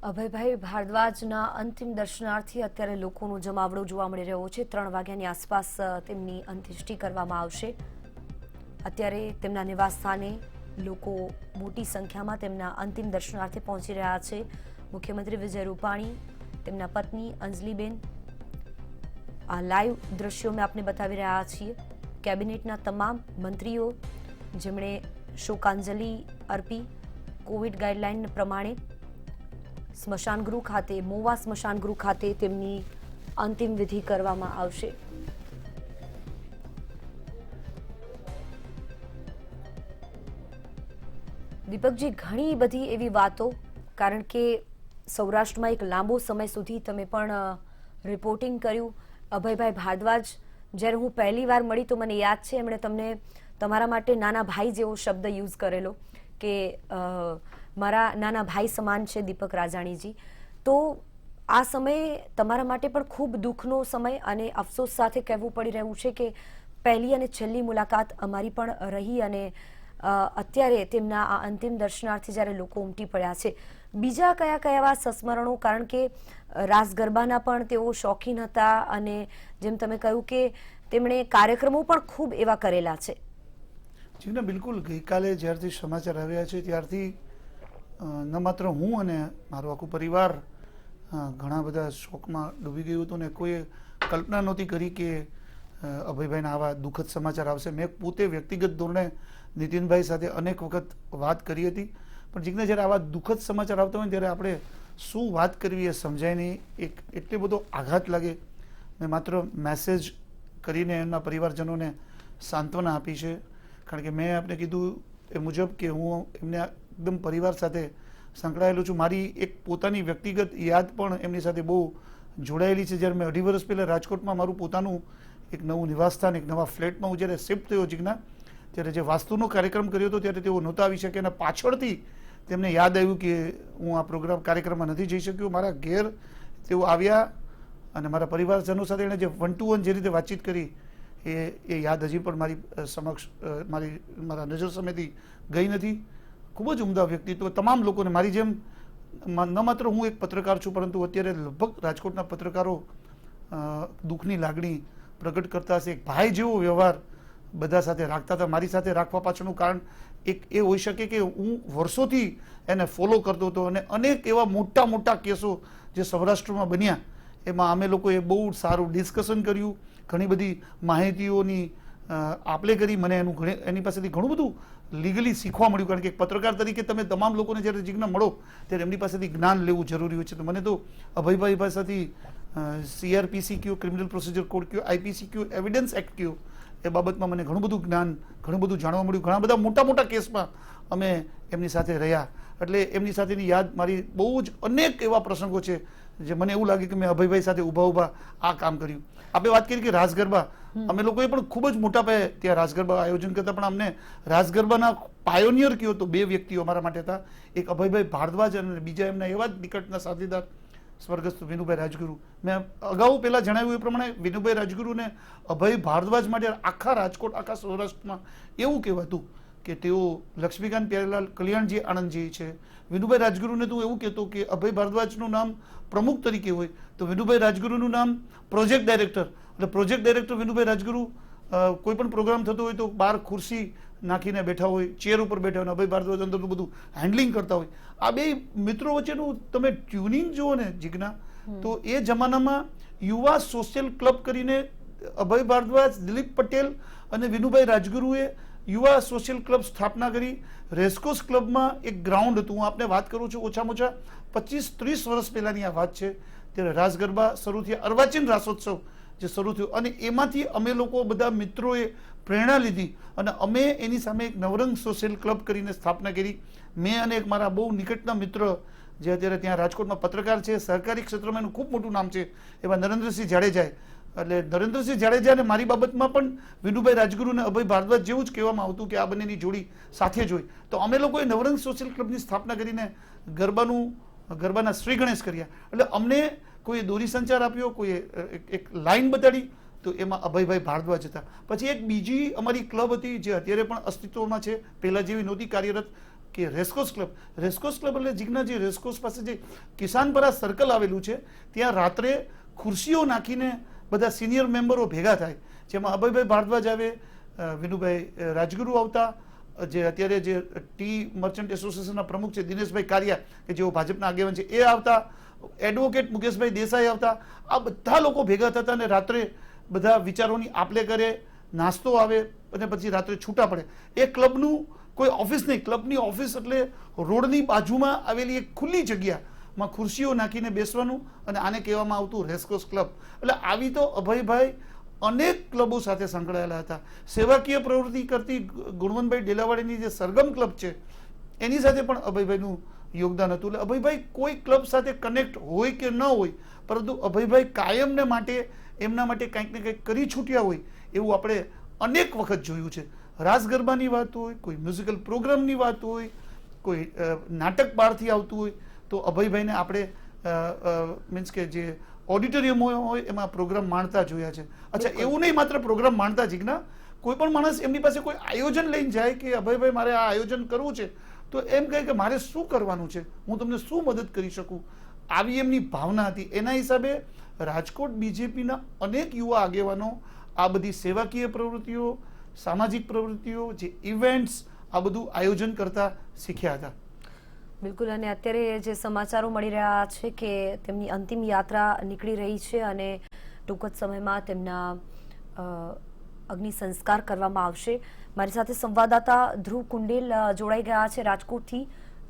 અભયભાઈ ભારદ્વાજના અંતિમ દર્શનાર્થી અત્યારે લોકોનો જમાવડો જોવા મળી રહ્યો છે। 3 વાગ્યાની આસપાસ તેમની અંત્યેષ્ટિ કરવામાં આવશે। અત્યારે તેમના નિવાસસ્થાને લોકો મોટી સંખ્યામાં તેમના અંતિમ દર્શનાર્થે પહોંચી રહ્યા છે। મુખ્યમંત્રી વિજય રૂપાણી, તેમના પત્ની અંજલિબેન, આ લાઈવ દ્રશ્યો મેં આપને બતાવી રહ્યા છીએ। કેબિનેટના તમામ મંત્રીઓ જેમણે શોકાંજલિ અર્પી કોવિડ ગાઈડલાઈન પ્રમાણે સ્મશાન ગૃહ ખાતે, મોવા સ્મશાન ગૃહ ખાતે તેમની અંતિમ વિધિ કરવામાં આવશે। દીપકજી, ઘણી બધી એવી વાતો, કારણ કે સૌરાષ્ટ્રમાં એક લાંબો સમય સુધી તમે પણ રિપોર્ટિંગ કર્યું। અભયભાઈ ભારદ્વાજ, જ્યારે હું પહેલી વાર મળી તો મને યાદ છે એમણે તમને તમારા માટે નાના ભાઈ જેવો શબ્દ યુઝ કરેલો કે મારા નાના ભાઈ સમાન છે દીપક રાજાણીજી। તો આ સમય તમારા માટે પણ ખૂબ દુઃખનો સમય અને અફસોસ સાથે કહેવું પડી રહ્યું છે કે પહેલી અને છેલ્લી મુલાકાત અમારી પણ રહી અને અત્યારે તેમના આ અંતિમ દર્શનાર્થે જ્યારે લોકો ઉમટી પડ્યા છે, બીજા કયા કયા એવા સંસ્મરણો? કારણ કે રાસ ગરબાના પણ તેઓ શોખીન હતા અને જેમ તમે કહ્યું કે તેમણે કાર્યક્રમો પણ ખૂબ એવા કરેલા છે। જી ના, બિલકુલ। ગઈકાલે જ્યારથી સમાચાર આવ્યા છે ત્યારથી ન માત્ર હું અને મારો આખું પરિવાર ઘણા બધા શોકમાં ડૂબી ગયું હતું ને કોઈએ કલ્પના નહોતી કરી કે અભયભાઈના આવા દુઃખદ સમાચાર આવશે। મેં પોતે વ્યક્તિગત ધોરણે નીતિનભાઈ સાથે અનેક વખત વાત કરી હતી, પણ જીજ્ઞા જ્યારે આવા દુઃખદ સમાચાર આવતા હોય ત્યારે આપણે શું વાત કરવી એ સમજાય નહીં। એટલો બધો આઘાત લાગે। મેં માત્ર મેસેજ કરીને એમના પરિવારજનોને સાંત્વના આપી છે, કારણ કે મેં આપને કીધું એ મુજબ કે હું એમને એકદમ પરિવાર સાથે સંકળાયેલો છું। મારી એક પોતાની વ્યક્તિગત યાદ પણ એમની સાથે બહુ જોડાયેલી છે। જ્યારે મેં 2.5 વર્ષ પહેલાં રાજકોટમાં મારું પોતાનું એક નવું નિવાસસ્થાન, એક નવા ફ્લેટમાં હું જ્યારે શિફ્ટ થયો જીજ્ઞા, ત્યારે જે વાસ્તુનો કાર્યક્રમ કર્યો હતો ત્યારે તેઓ નહોતા આવી શક્યા અને પાછળથી તેમને યાદ આવ્યું કે હું આ કાર્યક્રમમાં નથી જઈ શક્યો। મારા ઘેર તેઓ આવ્યા અને મારા પરિવારજનો સાથે એણે જે 1 to 1 જે રીતે વાતચીત કરી એ યાદ હજી પણ મારી સમક્ષ મારા નજર સામેથી ગઈ નથી। ખૂબ જ ઉમદા વ્યક્તિત્વ, તમામ લોકોને મારી જેમ ન માત્ર હું એક પત્રકાર છું પરંતુ અત્યારે લગભગ રાજકોટના પત્રકારો દુઃખની લાગણી પ્રગટ કરતા હશે। એક ભાઈ જેવો વ્યવહાર બધા સાથે રાખતા હતા। મારી સાથે રાખવા પાછળનું કારણ એક એ હોઈ શકે કે હું વર્ષોથી એને ફોલો કરતો હતો અને અનેક એવા મોટા મોટા કેસો જે સૌરાષ્ટ્રમાં બન્યા એમાં અમે લોકોએ બહુ સારું ડિસ્કશન કર્યું, ઘણી બધી માહિતીઓની આપલે કરી। મને એની પાસેથી ઘણું બધું લીગલી શીખવા મળ્યું, કારણ કે એક પત્રકાર તરીકે તમે તમામ લોકોને જ્યારે જીજ્ઞા મળો ત્યારે એમની પાસેથી જ્ઞાન લેવું જરૂરી હોય છે। તો મને તો અભયભાઈ પાસેથી CRPC કયો, ક્રિમિનલ પ્રોસિજર કોડ કયો, IPC કયો, એવિડન્સ એક્ટ કયો, એ બાબતમાં મને ઘણું બધું જ્ઞાન, ઘણું બધું જાણવા મળ્યું। ઘણા બધા મોટા મોટા કેસમાં અમે એમની સાથે રહ્યા, એટલે એમની સાથેની યાદ મારી બહુ જ અનેક એવા પ્રસંગો છે જે મને એવું લાગે કે મેં અભયભાઈ સાથે ઊભા આ કામ કર્યું। આપણે વાત કરી કે રાસ ગરબા, અમે લોકોએ પણ ખૂબ જ મોટા પાયે ત્યાં રાસ ગરબા આયોજન કરતા, પણ અમને રાસ ગરબાના પાયોનિયર કયો તો 2 વ્યક્તિઓ અમારા માટે હતા। એક અભયભાઈ ભારદ્વાજ અને બીજા એમના એવા જ નિકટના સાથીદાર સ્વર્ગસ્થ વિનુભાઈ રાજગુરુ। મેં અગાઉ પહેલાં જણાવ્યું એ પ્રમાણે વિનુભાઈ રાજગુરુ ને અભય ભારદ્વાજ માટે આખા રાજકોટ, આખા સૌરાષ્ટ્રમાં એવું કહેવાતું કે તેઓ લક્ષ્મીકાંત પ્યારેલાલ કલ્યાણજી આણંદજી છે। વિનુભાઈ રાજગુરુને તો એવું કહેતો કે અભય ભારદ્વાજનું નામ પ્રમુખ તરીકે હોય તો વિનુભાઈ રાજગુરુનું નામ પ્રોજેક્ટ ડાયરેક્ટર, એટલે પ્રોજેક્ટ ડાયરેક્ટર વિનુભાઈ રાજગુરુ કોઈ પણ પ્રોગ્રામ થતો હોય તો બહાર ખુરશી નાખીને બેઠા હોય, ચેર ઉપર બેઠા હોય, અભય ભારદ્વાજ અંદરનું બધું હેન્ડલિંગ કરતા હોય। આ બે મિત્રો વચ્ચેનું તમે ટ્યુનિંગ જુઓ ને જીજ્ઞા, તો એ જમાનામાં યુવા સોશિયલ ક્લબ કરીને અભય ભારદ્વાજ, દિલીપ પટેલ અને વિનુભાઈ રાજગુરુએ યુવા સોશિયલ ક્લબ સ્થાપના કરી। રેસકોર્સ ક્લબમાં એક ગ્રાઉન્ડ હતું, હું આપને વાત કરું છું ઓછામાં ઓછા 25-30 વર્ષ પહેલાંની આ વાત છે, ત્યારે રાસ ગરબા શરૂ થયા, અર્વાચીન રાસોત્સવ જે શરૂ થયો અને એમાંથી અમે લોકો બધા મિત્રોએ પ્રેરણા લીધી અને અમે એની સામે એક નવરંગ સોશિયલ ક્લબ કરીને સ્થાપના કરી। મેં અને એક મારા બહુ નિકટના મિત્ર જે અત્યારે ત્યાં રાજકોટમાં પત્રકાર છે, સહકારી ક્ષેત્રમાં એનું ખૂબ મોટું નામ છે, એવા નરેન્દ્રસિંહ જાડેજાએ, એટલે નરેન્દ્રસિંહ જાડેજાને મારી બાબતમાં પણ વિનુભાઈ રાજગુરુ અને અભય ભારદ્વાજ જેવું જ કહેવામાં આવતું કે આ બંનેની જોડી સાથે જ હોય। તો અમે લોકોએ નવરંગ સોશિયલ ક્લબની સ્થાપના કરીને ગરબાના શ્રી ગણેશ કર્યા। એટલે અમને કોઈએ દોરી સંચાર આપ્યો, કોઈએ એક લાઈન બતાડી, તો એમાં અભયભાઈ ભારદ્વાજ હતા। પછી એક બીજી અમારી ક્લબ હતી જે અત્યારે પણ અસ્તિત્વમાં છે, પહેલાં જેવી નહોતી કાર્યરત, કે રેસકોર્સ ક્લબ એટલે જીજ્ઞા જે રેસકોર્સ પાસે જે કિસાનપરા સર્કલ આવેલું છે ત્યાં રાત્રે ખુરશીઓ નાખીને બધા સિનિયર મેમ્બરો ભેગા થાય, જેમાં અભયભાઈ ભારદ્વાજ આવે, વિનુભાઈ રાજગુરુ આવતા, જે અત્યારે જે ટી મર્ચન્ટ એસોસિએશનના પ્રમુખ છે દિનેશભાઈ કારિયા કે જેઓ ભાજપના આગેવાન છે એ આવતા, એડવોકેટ મુકેશભાઈ દેસાઈ આવતા. આ બધા લોકો ભેગા થતા અને રાત્રે બધા વિચારોની આપલે કરે, નાસ્તો આવે અને પછી રાત્રે છૂટા પડે. એ ક્લબનું કોઈ ઓફિસ નહીં, ક્લબની ઓફિસ એટલે રોડની બાજુમાં આવેલી એક ખુલ્લી જગ્યામાં ખુરશીઓ નાખીને બેસવાનું, અને આને કહેવામાં આવતું રેસકોર્સ ક્લબ. એટલે આવી તો અભયભાઈ અનેક ક્લબો સાથે સંકળાયેલા હતા. સેવાકીય પ્રવૃત્તિ કરતી ગુણવંતભાઈ ડેલાવાડીની જે સરગમ ક્લબ છે એની સાથે પણ અભયભાઈનું યોગદાન હતું. એટલે અભયભાઈ કોઈ ક્લબ સાથે કનેક્ટ હોય કે ન હોય, પરંતુ અભયભાઈ કાયમને માટે એમના માટે કંઈક ને કંઈક કરી છૂટ્યા હોય એવું આપણે અનેક વખત જોયું છે. રાસ ગરબાની વાત હોય, કોઈ મ્યુઝિકલ પ્રોગ્રામની વાત હોય, કોઈ નાટક બહારથી આવતું હોય તો અભયભાઈને આપણે મીન્સ કે જે ઓડિટોરિયમ હોય એમાં પ્રોગ્રામ માણતા જોયા છે. અચ્છા, એવું નહીં માત્ર પ્રોગ્રામ માણતા જીજ્ઞા, કોઈ પણ માણસ એમની પાસે કોઈ આયોજન લઈને જાય કે અભયભાઈ મારે આ આયોજન કરવું છે, તો એમ કહે કે મારે શું કરવાનું છે, હું તમને શું મદદ કરી શકું, આવી એમની ભાવના હતી. એના હિસાબે રાજકોટ બીજેપીના અનેક યુવા આગેવાનો આ બધી સેવાકીય પ્રવૃત્તિઓ, સામાજિક પ્રવૃત્તિઓ, જે ઇવેન્ટ્સ, આ બધું આયોજન કરતા શીખ્યા હતા. બિલકુલ. અને અત્યારે જે સમાચારો મળી રહ્યા છે કે તેમની અંતિમ યાત્રા નીકળી રહી છે અને ટૂંક જ સમયમાં તેમના અગ્નિ સંસ્કાર કરવામાં આવશે. મારી સાથે સંવાદદાતા ધ્રુવ કુંડેલ જોડાઈ ગયા છે રાજકોટથી.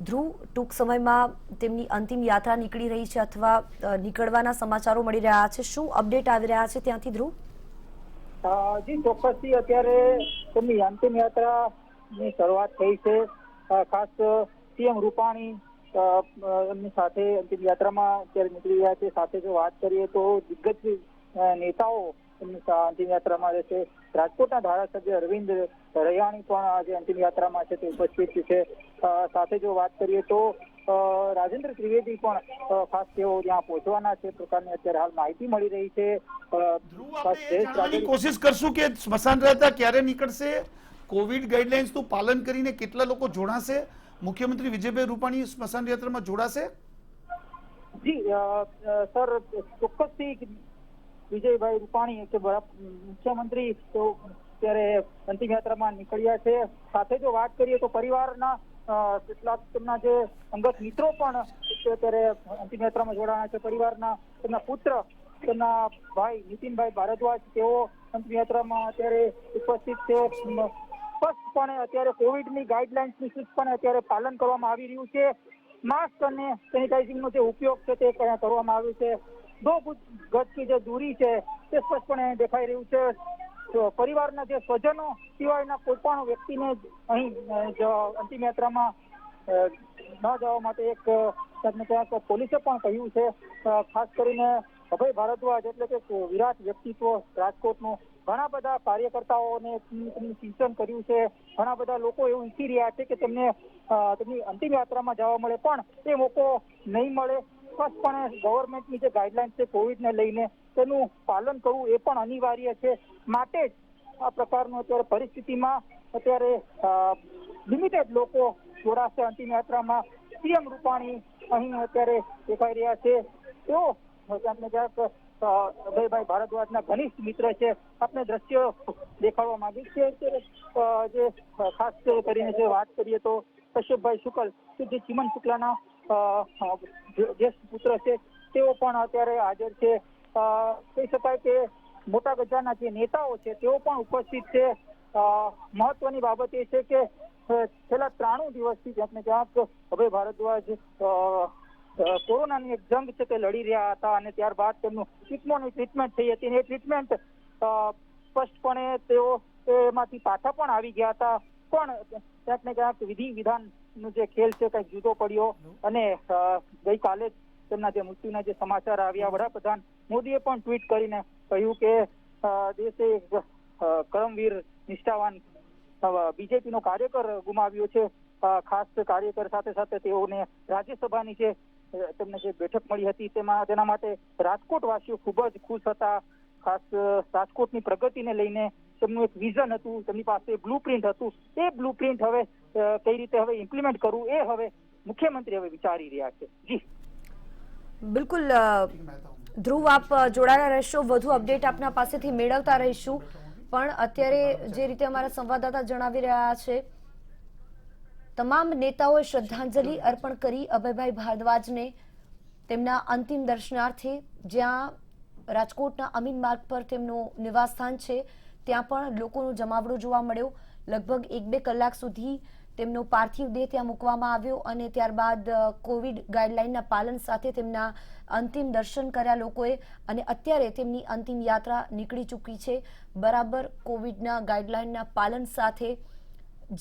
ધ્રુવ, ટૂંક સમયમાં તેમની અંતિમ યાત્રા નીકળી રહી છે અથવા નીકળવાના સમાચારો મળી રહ્યા છે, શું અપડેટ આવી રહ્યા છે ત્યાંથી ધ્રુવ? જી ચોક્કસથી અત્યારે તેમની અંતિમ યાત્રાની શરૂઆત થઈ છે. ખાસ સીએમ રૂપાણી એમની સાથે અંતિમ યાત્રામાં અત્યારે નીકળી રહ્યા છે. સાથે જો વાત કરીએ તો દિગ્ગજ નેતાઓ એમની અંતિમ યાત્રામાં રહેશે. રાજકોટના ધારાસભ્ય અરવિંદ રૈયાણી પણ આજે અંતિમ યાત્રામાં છે તે ઉપસ્થિત છે. સાથે જો વાત કરીએ તો રાજેન્દ્ર ત્રિવેદી પણ ખાસ તેઓ ત્યાં પહોંચવાના છે પ્રકારની અત્યારે હાલ માહિતી મળી રહી છે. કોશિશ કરશું કે સ્મશાન રહેતા ક્યારે નીકળશે, કોવિડ ગાઈડલાઇન્સ નું પાલન કરીને કેટલા લોકો જોડાશે, મુખ્યમંત્રી વિજયભાઈ રૂપાણી સ્મશાન યાત્રામાં જોડાશે? જી સર, ચોક્કસથી વિજયભાઈ રૂપાણી કે મુખ્યમંત્રી તો ત્યારે અંતિમ યાત્રામાં નીકળ્યા છે. સાથે જો વાત કરીએ તો પરિવારના કેટલાક તેમના જે અંગત મિત્રો પણ અત્યારે અંતિમ યાત્રામાં જોડાયા છે. પરિવારના તેમના પુત્ર, તેમના ભાઈ નીતિનભાઈ ભારદ્વાજ, તેઓ અંતિમ યાત્રામાં અત્યારે ઉપસ્થિત છે. સ્પષ્ટપણે અત્યારે કોવિડની ગાઈડલાઇન્સનું ચુસ્તપણે અત્યારે પાલન કરવામાં આવી રહ્યું છે. માસ્ક અને સેનિટાઇઝિંગનો જે ઉપયોગ છે તે કરવામાં આવ્યો છે. 2 ગજ की જે દૂરી છે તે સ્પષ્ટપણે દેખાઈ રહ્યું છે. પરિવારના જે સ્વજનો સિવાયના કોઈ પણ વ્યક્તિને અહીં અંતિમ યાત્રામાં ન જવા માટે ક્યાંક પોલીસે પણ કહ્યું છે. ખાસ કરીને અભય ભારદ્વાજ એટલે કે વિરાટ વ્યક્તિત્વ રાજકોટનું, ઘણા બધા કાર્યકર્તાઓને સિંચન કર્યું છે. ઘણા બધા લોકો એવું ઈચ્છી રહ્યા છે કે તેમને તેમની અંતિમ યાત્રામાં જવા મળે, પણ એ મોકો નહીં મળે. સ્પષ્ટપણે ગવર્મેન્ટની જે ગાઈડલાઇન્સ છે કોવિડને લઈને તેનું પાલન કરવું એ પણ અનિવાર્ય છે. માટે જ આ પ્રકારનું અત્યારે પરિસ્થિતિમાં અત્યારે લિમિટેડ લોકો જોડાશે અંતિમ યાત્રામાં. સીએમ રૂપાણી અહીં અત્યારે દેખાઈ રહ્યા છે. તેઓ ક્યાંક ને ક્યાંક અભયભાઈ ભારદ્વાજના ઘનિષ્ઠ મિત્ર છે. આપણે દ્રશ્ય દેખાડવા માંગીએ છીએ. જે ખાસ કરીને જે વાત કરીએ તો કશ્યપભાઈ શુક્લ કે જે ચિમન શુક્લાના જ્યેષ્ઠ પુત્ર છે, તેઓ પણ અત્યારે હાજર છે. કહી શકાય કે મોટા ગજાના જે નેતાઓ છે તેઓ પણ ઉપસ્થિત છે. મહત્વની બાબત એ છે કે છેલ્લા 93 દિવસથી ક્યાંક ને ક્યાંક અભય ભારદ્વાજ કોરોનાની એક જંગ છે તે લડી રહ્યા હતા અને ત્યારબાદ તેમનું ઇસ્મોની ટ્રીટમેન્ટ થઈ હતી. એ ટ્રીટમેન્ટ સ્પષ્ટપણે તેઓ એમાંથી પાછા પણ આવી ગયા હતા, પણ ક્યાંક ને ક્યાંક વિધિ વિધાનનો જે ખેલ છે કંઈક જુદો પડ્યો અને ગઈકાલે જ તેમના જે મૃત્યુના જે સમાચાર આવ્યા, વડાપ્રધાન મોદીએ પણ ટ્વીટ કરીને કહ્યું કે દેશે એક કરમવીર નિષ્ઠાવાન બીજેપીનો કાર્યકર ગુમાવ્યો છે. ખાસ કાર્યકર સાથે સાથે તેઓને રાજ્યસભાની જે તેમને જે બેઠક મળી હતી તેના માટે રાજકોટવાસીઓ ખૂબ જ ખુશ હતા. ખાસ રાજકોટની પ્રગતિને લઈને તેમનું એક વિઝન હતું, તેમની પાસે બ્લુપ્રિન્ટ હતું. એ બ્લુપ્રિન્ટ હવે કઈ રીતે હવે ઇમ્પ્લિમેન્ટ કરવું એ હવે મુખ્યમંત્રી હવે વિચારી રહ્યા છે. જી બિલકુલ ધ્રુવ, આપ જોડાયેલા રહેશો, વધુ અપડેટ આપના પાસેથી મેળવતા રહીશું. પણ અત્યારે જે રીતે અમારા સંવાદદાતા જણાવી રહ્યા છે, તમામ નેતાઓએ શ્રદ્ધાંજલિ અર્પણ કરી અભયભાઈ ભારદ્વાજને તેમના અંતિમ દર્શનાર્થે, જ્યાં રાજકોટના અમીન માર્ગ પર તેમનું નિવાસસ્થાન છે ત્યાં પણ લોકોનો જમાવડો જોવા મળ્યો. લગભગ 1-2 કલાક સુધી તેમનો પાર્થિવ દેહ ત્યાં મૂકવામાં આવ્યો અને ત્યારબાદ કોવિડ ગાઈડલાઈનના પાલન સાથે તેમના અંતિમ દર્શન કર્યા લોકોએ. અને અત્યારે તેમની અંતિમ યાત્રા નીકળી ચૂકી છે બરાબર કોવિડના ગાઈડલાઈનના પાલન સાથે.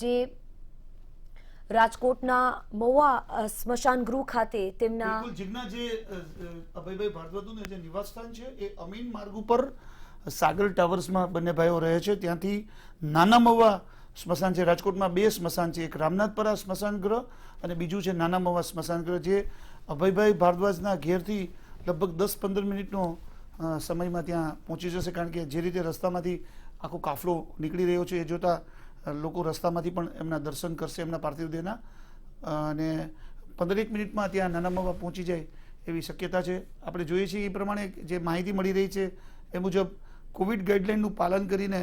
જે રાજકોટના મહુવા સ્મશાન ગૃહ ખાતે તેમના જીજ્ઞા, જે અભયભાઈ ભારદ્વાજનું જે નિવાસસ્થાન છે એ અમીન માર્ગ ઉપર સાગર ટાવર્સમાં બંને ભાઈઓ રહે છે. ત્યાંથી નાના મહુવા સ્મશાન છે. રાજકોટમાં 2 સ્મશાન છે, એક રામનાથપરા સ્મશાન ગૃહ અને બીજું છે નાના મહુવા સ્મશાન ગૃહ, જે અભયભાઈ ભારદ્વાજના ઘેરથી લગભગ 10-15 મિનિટનો સમયમાં ત્યાં પહોંચી જશે. કારણ કે જે રીતે રસ્તામાંથી આખો કાફલો નીકળી રહ્યો છે એ જોતા લોકો રસ્તામાંથી પણ એમના દર્શન કરશે એમના પાર્થિવ દેહના, અને 15 મિનિટમાં ત્યાં નાના મહુવા પહોંચી જાય એવી શક્યતા છે. આપણે જોઈએ છીએ એ પ્રમાણે જે માહિતી મળી રહી છે એ મુજબ કોવિડ ગાઈડલાઈનનું પાલન કરીને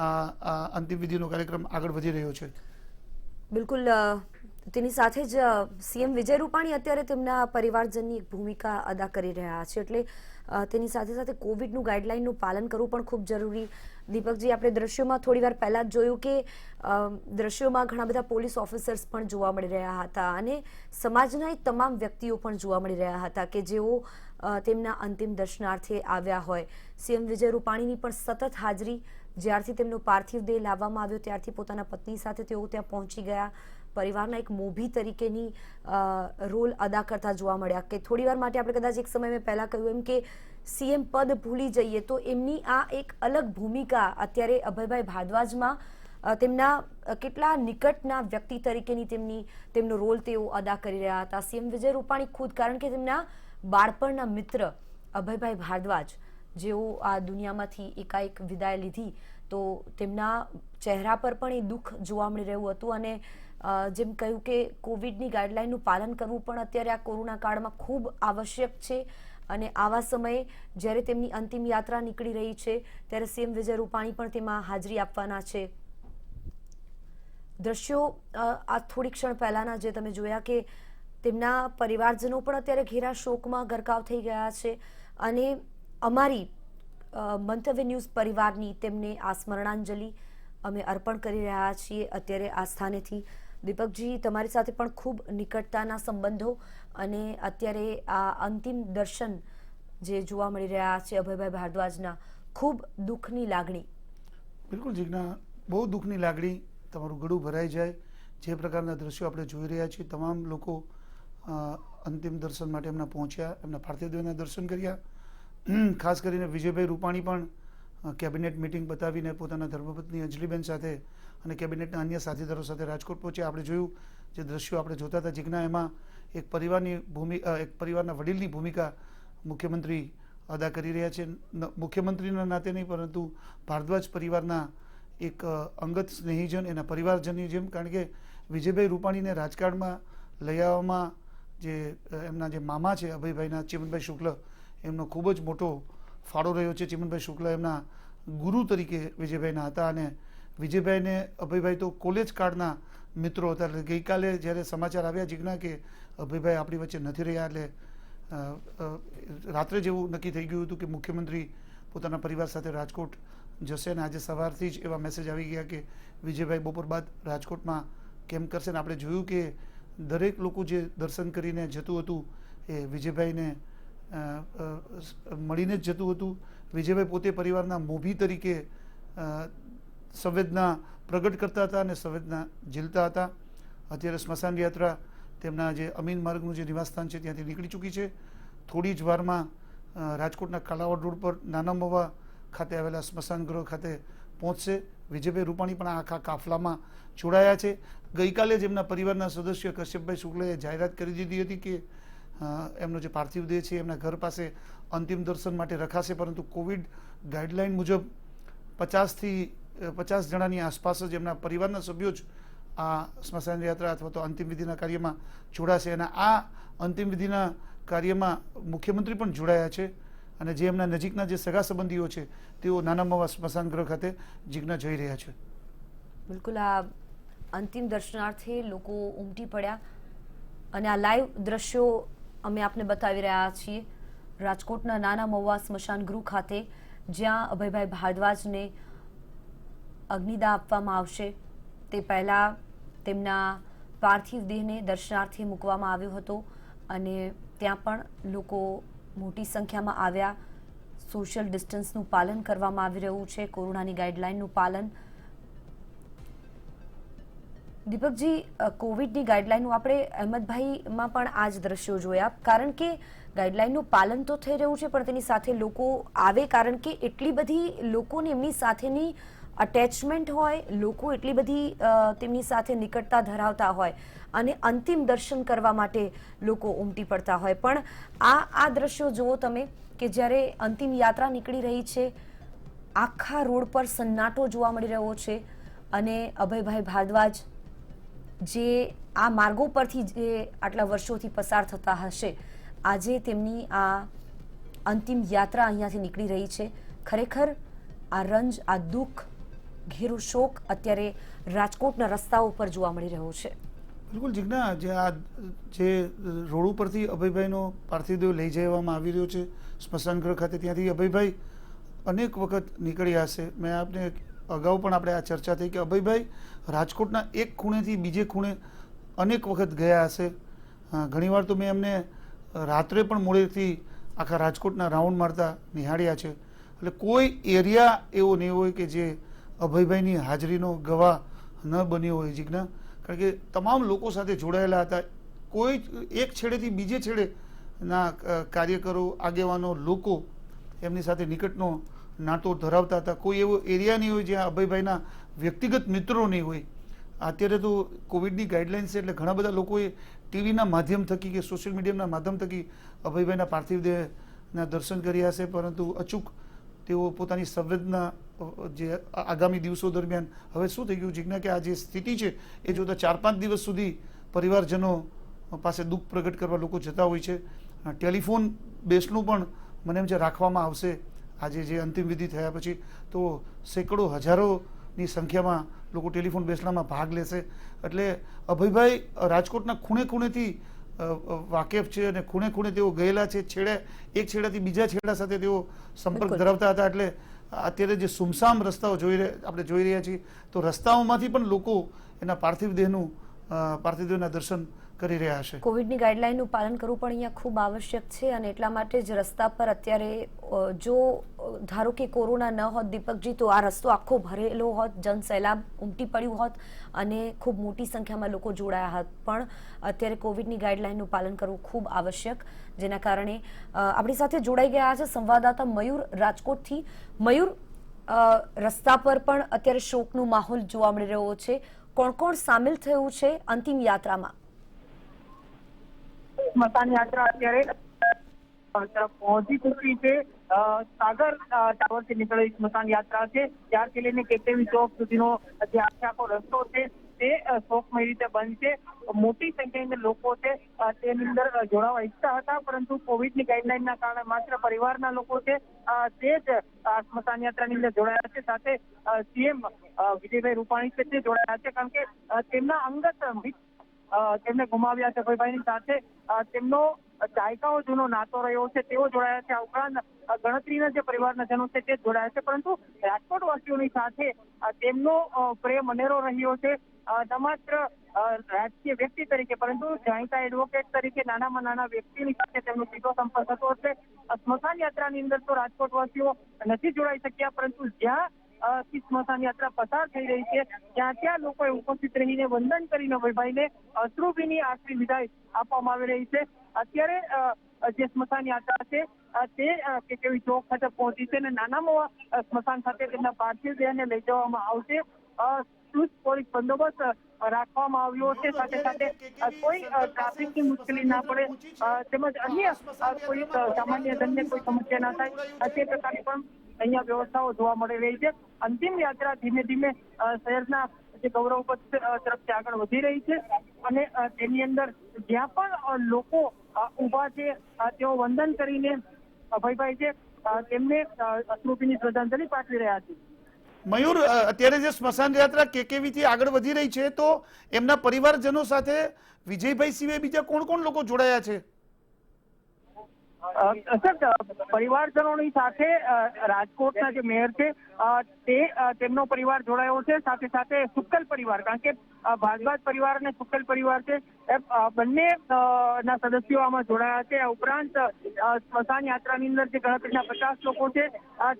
આ અંતિમ વિધિનો કાર્યક્રમ આગળ વધી રહ્યો છે. બિલકુલ, તેની સાથે જ સીએમ વિજય રૂપાણી અત્યારે તેમના પરિવારજનની એક ભૂમિકા અદા કરી રહ્યા છે. એટલે તેની સાથે સાથે કોવિડનું ગાઈડલાઈનનું પાલન કરવું પણ ખૂબ જરૂરી. દીપકજી, આપણે દ્રશ્યોમાં થોડી વાર પહેલા જ જોયું કે દ્રશ્યોમાં ઘણા બધા પોલીસ ઓફિસર્સ પણ જોવા મળી રહ્યા હતા અને સમાજના તમામ વ્યક્તિઓ પણ જોવા મળી રહ્યા હતા કે જેઓ તેમના અંતિમ દર્શનાર્થે આવ્યા હોય. સીએમ વિજય રૂપાણીની પણ સતત હાજરી, જ્યારથી તેમનો પાર્થિવ દેહ લાવવામાં આવ્યો ત્યારથી પોતાના પત્ની સાથે તેઓ ત્યાં પહોંચી ગયા, પરિવારના એક મોભી તરીકેની રોલ અદા કરતા જોવા મળ્યા. કે થોડી વાર માટે આપણે કદાચ એક સમય મેં પહેલા કહ્યું એમ કે સીએમ પદ ભૂલી જઈએ તો એમની આ એક અલગ ભૂમિકા અત્યારે અભયભાઈ ભારદ્વાજમાં તેમના કેટલા નિકટના વ્યક્તિ તરીકેની તેમનો રોલ તેઓ અદા કરી રહ્યા હતા. સીએમ વિજય રૂપાણી ખુદ, કારણ કે તેમના બાળપણના મિત્ર અભયભાઈ ભારદ્વાજ જેઓ આ દુનિયામાંથી એકાએક વિદાય લીધી, તો તેમના ચહેરા પર પણ એ દુઃખ જોવા મળી રહ્યું હતું. અને જેમ કહ્યું કે કોવિડની ગાઈડલાઈનનું પાલન કરવું પણ અત્યારે આ કોરોના કાળમાં ખૂબ આવશ્યક છે. અને આવા સમયે જ્યારે તેમની અંતિમ યાત્રા નીકળી રહી છે ત્યારે સીએમ વિજય રૂપાણી પણ તેમાં હાજરી આપવાના છે. દ્રશ્યો આ થોડી ક્ષણ પહેલાના જે તમે જોયા કે તેમના પરિવારજનો પણ અત્યારે ઘેરા શોકમાં ગરકાવ થઈ ગયા છે. અને અમારી મંતવ્ય ન્યૂઝ પરિવારની તેમને આ સ્મરણાંજલિ અમે અર્પણ કરી રહ્યા છીએ અત્યારે આ સ્થાનેથી. દીપકજી, તમારી સાથે પણ ખૂબ નિકટતાના સંબંધો અને અત્યારે આ અંતિમ દર્શન જે જોવા મળી રહ્યા છે અભયભાઈ ભારદ્વાજના, ખૂબ દુઃખની લાગણી. બિલકુલ જીજ્ઞા, બહુ દુઃખની લાગણી, તમારું ગળું ભરાઈ જાય. જે પ્રકારના દ્રશ્યો આપણે જોઈ રહ્યા છીએ, તમામ લોકો અંતિમ દર્શન માટે એમના પહોંચ્યા, એમના પાર્થિવ દેહના દર્શન કર્યા. ખાસ કરીને વિજયભાઈ રૂપાણી પણ કેબિનેટ મિટિંગ બતાવીને પોતાના ધર્મપત્ની અંજલિબેન સાથે અને કેબિનેટના અન્ય સાથીદારો સાથે રાજકોટ પહોંચ્યા. આપણે જોયું જે દ્રશ્યો આપણે જોતા હતા જીજ્ઞા, એમાં એક પરિવારના વડીલની ભૂમિકા મુખ્યમંત્રી અદા કરી રહ્યા છે. મુખ્યમંત્રીના નાતે નહીં, પરંતુ ભારદ્વાજ પરિવારના એક અંગત સ્નેહીજન, એના પરિવારજનની જેમ. કારણ કે વિજયભાઈ રૂપાણીને રાજકારણમાં લઈ આવવામાં જે એમના જે મામા છે અભયભાઈના, ચિમનભાઈ શુક્લ, એમનો ખૂબ જ મોટો ફાળો રહ્યો છે. ચિમનભાઈ શુક્લ એમના ગુરુ તરીકે વિજયભાઈના હતા અને વિજયભાઈને અભયભાઈ તો કોલેજ કાળના મિત્રો હતા. એટલે ગઈકાલે જ્યારે સમાચાર આવ્યા જીજ્ઞા કે અભયભાઈ આપણી વચ્ચે નથી રહ્યા, એટલે રાત્રે જેવું નક્કી થઈ ગયું હતું કે મુખ્યમંત્રી પોતાના પરિવાર સાથે રાજકોટ જશે. અને આજે સવારથી જ એવા મેસેજ આવી ગયા કે વિજયભાઈ બપોર બાદ રાજકોટમાં કેમ્પ કરશે. અને આપણે જોયું કે દરેક લોકો જે દર્શન કરીને જતું હતું એ વિજયભાઈને મળીને જ જતું હતું. વિજયભાઈ પોતે પરિવારના મોભી તરીકે સંવેદના પ્રગટ કરતા હતા અને સંવેદના ઝીલતા હતા. અત્યારે સ્મશાન યાત્રા તેમના જે અમીન માર્ગનું જે નિવાસસ્થાન છે ત્યાંથી નીકળી ચૂકી છે. થોડી જ વારમાં રાજકોટના કાલાવાડ રોડ પર નાના મહુવા ખાતે આવેલા સ્મશાન ગૃહ ખાતે પહોંચશે. વિજયભાઈ રૂપાણી પણ આખા કાફલામાં જોડાયા છે. ગઈકાલે જ એમના પરિવારના સદસ્ય કશ્યપભાઈ શુક્લએ જાહેરાત કરી દીધી હતી કે એમનો જે પાર્થિવ દેહ છે એમના ઘર પાસે અંતિમ દર્શન માટે રખાશે, પરંતુ કોવિડ ગાઈડલાઈન મુજબ 50 જણાની આસપાસ જ એમના પરિવારના સભ્યો જ આ સ્મશાન યાત્રા અથવા તો અંતિમ વિધિના કાર્યમાં જોડાશે. અને આ અંતિમ વિધિના કાર્યમાં મુખ્યમંત્રી પણ જોડાયા છે અને જે એમના નજીકના જે સગા સંબંધીઓ છે તેઓ નાના મવા સ્મશાન ગૃહ ખાતે જીજ્ઞા જઈ રહ્યા છે. બિલકુલ, આ અંતિમ દર્શનાર્થે લોકો ઉમટી પડ્યા અને આ લાઈવ દ્રશ્યો અમે આપને બતાવી રહ્યા છીએ રાજકોટના નાના મવા સ્મશાન ગૃહ ખાતે, જ્યાં અભયભાઈ ભારદ્વાજને અગ્નિદાહ આપવામાં આવશે તે પહેલાં તેમના પાર્થિવ દેહને દર્શનાર્થે મૂકવામાં આવ્યો હતો અને ત્યાં પણ લોકો મોટી સંખ્યામાં આવ્યા. સોશિયલ ડિસ્ટન્સનું પાલન કરવામાં આવી રહ્યું છે, કોરોનાની ગાઈડલાઇનનું પાલન. દીપકજી, કોવિડની ગાઈડલાઇનનું આપણે અહેમદભાઈમાં પણ આ જ દ્રશ્યો જોયા, કારણ કે ગાઈડલાઇનનું પાલન તો થઈ રહ્યું છે પણ તેની સાથે લોકો આવે, કારણ કે એટલી બધી લોકોને એમની સાથેની અટેચમેન્ટ હોય, લોકો એટલી બધી તેમની સાથે નિકટતા ધરાવતા હોય અને અંતિમ દર્શન કરવા માટે લોકો ઉમટી પડતા હોય. પણ આ દ્રશ્યો જુઓ તમે કે જ્યારે અંતિમ યાત્રા નીકળી રહી છે, આખા રોડ પર સન્નાટો જોવા મળી રહ્યો છે અને અભયભાઈ ભારદ્વાજ જે આ માર્ગો પરથી જે આટલા વર્ષોથી પસાર થતા હશે, આજે તેમની આ અંતિમ યાત્રા અહીંયાથી નીકળી રહી છે. ખરેખર આ રંજ, આ દુઃખ, ઘેરો શોક અત્યારે રાજકોટના રસ્તાઓ પર જોવા મળી રહ્યો છે. બિલકુલ જીજ્ઞા, જે રોડ ઉપરથી અભયભાઈનો પાર્થિવ દેહ લઈ જવામાં આવી રહ્યો છે સ્મશાન ગૃહ ખાતે, ત્યાંથી અભયભાઈ અનેક વખત નીકળ્યા હશે. મેં આપને અગાઉ પણ આપણે આ ચર્ચા થઈ કે અભયભાઈ રાજકોટના એક ખૂણેથી બીજે ખૂણે અનેક વખત ગયા હશે. ઘણીવાર તો મેં એમને રાત્રે પણ મોડેથી આખા રાજકોટના રાઉન્ડ મારતા નિહાળ્યા છે. એટલે કોઈ એરિયા એવો નહીં હોય કે જે અભયભાઈની હાજરીનો ગવાહ ન બન્યો હોય જીજ્ઞા, કારણ કે તમામ લોકો સાથે જોડાયેલા હતા. કોઈ એક છેડેથી બીજે છેડેના કાર્યકરો, આગેવાનો, લોકો એમની સાથે નિકટનો નાતો ધરાવતા હતા. કોઈ એવો એરિયા નહીં હોય જ્યાં અભયભાઈના વ્યક્તિગત મિત્રો નહીં હોય. અત્યારે તો કોવિડની ગાઈડલાઇન્સ છે એટલે ઘણા બધા લોકોએ ટીવીના માધ્યમ થકી કે સોશિયલ મીડિયાના માધ્યમ થકી અભયભાઈના પાર્થિવ દેહના દર્શન કર્યા હશે, પરંતુ અચૂક તેઓ પોતાની સંવેદના જે આગામી દિવસો દરમિયાન હવે શું થઈ ગયું જીજ્ઞા કે આ જે સ્થિતિ છે એ જોતાં 4-5 દિવસ સુધી પરિવારજનો પાસે દુઃખ પ્રગટ કરવા લોકો જતા હોય છે. ટેલિફોન બેસણું પણ મને એમ છે રાખવામાં આવશે આજે જે અંતિમ વિધિ થયા પછી, તો સેંકડો હજારોની સંખ્યામાં લોકો ટેલિફોન બેસણામાં ભાગ લેશે. એટલે અભયભાઈ રાજકોટના ખૂણે ખૂણેથી વાકેફ છે અને ખૂણે ખૂણે તેઓ ગયેલા છે. એક છેડાથી બીજા છેડા સાથે તેઓ સંપર્ક ધરાવતા હતા. એટલે અત્યારે જે સુમસામ રસ્તાઓ આપણે જોઈ રહ્યા છીએ, તો રસ્તાઓમાંથી પણ લોકો એના પાર્થિવ દેહના દર્શન કરી રહ્યા હશે. કોવિડની ગાઈડલાઇનનું પાલન કરવું પણ અહીંયા ખૂબ આવશ્યક છે અને એટલા માટે જ રસ્તા પર અત્યારે જો ધારો કે કોરોના ન હોત દીપકજી, તો આ રસ્તો આખો ભરેલો હોત, જનસેલાબ ઉમટી પડ્યું હોત અને ખૂબ મોટી સંખ્યામાં લોકો જોડાયા હોત. પણ અત્યારે કોવિડની ગાઈડલાઇનનું પાલન કરવું ખૂબ આવશ્યક, જેના કારણે આપણી સાથે જોડાઈ ગયા છે સંવાદદાતા મયુર રાજકોટથી. મયુર, રસ્તા પર પણ અત્યારે શોકનો માહોલ જોવા મળી રહ્યો છે. કોણ કોણ સામેલ થયું છે અંતિમ યાત્રામાં? સ્મશાન યાત્રા અત્યારે પહોંચી ચૂકી છે. સાગર ટાવરથી નીકળેલી સ્મશાન યાત્રા છે, ત્યારથી લઈને કેકેવી ચોક સુધીનો જે આખો રસ્તો છે તે શોકમય રીતે બંધ છે. મોટી સંખ્યાની અંદર લોકો છે તેની અંદર જોડાવા ઈચ્છતા હતા, પરંતુ કોવિડની ગાઈડલાઈનના કારણે માત્ર પરિવારના લોકો છે તે જ આ સ્મશાન યાત્રાની અંદર જોડાયા છે. સાથે સીએમ વિજયભાઈ રૂપાણી છે તે જોડાયા છે, કારણ કે તેમના અંગત તેમને ગુમાવ્યા છે. અભયભાઈની સાથે તેમનો દાયકાઓ જૂનો નાતો રહ્યો છે, તેઓ જોડાયા છે. આ ઉપરાંત ગણતરીના જે પરિવારના જનો છે તે જોડાયા છે, પરંતુ રાજકોટ વાસીઓની સાથે તેમનો પ્રેમ અનેરો રહ્યો છે. ન માત્ર રાજકીય વ્યક્તિ તરીકે પરંતુ જાણીતા એડવોકેટ તરીકે નાનામાં નાના વ્યક્તિની સાથે તેમનો સીધો સંપર્ક હતો. એટલે સ્મશાન યાત્રાની અંદર તો રાજકોટ વાસીઓ નથી જોડાઈ શક્યા, પરંતુ જ્યાં સ્મશાન યાત્રા પસાર થઈ રહી છે ત્યાં લોકોએ ઉપસ્થિત રહીને વંદન કરીને અભયભાઈને અશ્રુભીની આખરી વિદાય આપવામાં આવી રહી છે. અત્યારે જે સ્મશાન યાત્રા છે તે કેકેવી ચોક ખાતે પહોંચી છે અને નાના મોવા સ્મશાન ખાતે તેમના પાર્થિવ દેહને લઈ જવામાં આવશે. ચુસ્ત પોલીસ બંદોબસ્ત રાખવામાં આવ્યો છે. સાથે સાથે કોઈ ટ્રાફિકની મુશ્કેલી ના પડે તેમજ અન્ય કોઈ સામાન્ય જનને કોઈ સમસ્યા ના થાય તે પ્રકારની પણ અહીંયા વ્યવસ્થાઓ જોવા મળી રહી છે. અંતિમ યાત્રા ધીમે ધીમે શહેરના જે ગૌરવ પથ તરફથી આગળ વધી રહી છે અને તેની અંદર જ્યાં પણ લોકો ઊભા છે તેઓ વંદન કરીને અભયભાઈ છે તેમને અશ્રુભીની શ્રદ્ધાંજલિ પાઠવી રહ્યા છે. મયુર, અત્યારે જે સ્મશાન યાત્રા કેકેવી થી આગળ વધી રહી છે તો એમના પરિવારજનો સાથે વિજયભાઈ સિવાય બીજા કોણ કોણ લોકો જોડાયા છે? પરિવારજનોની સાથે રાજકોટના જે મેયર છે તે તેમનો પરિવાર જોડાયો છે, સાથે સાથે સુક્કલ પરિવાર, કારણ કે ભારદ્વાજ પરિવાર અને સુક્કલ પરિવાર છે એ બંને ના સદસ્યો આમાં જોડાયા છે. આ ઉપરાંત સ્મશાન યાત્રાની અંદર જે ગણતરીના 50 લોકો છે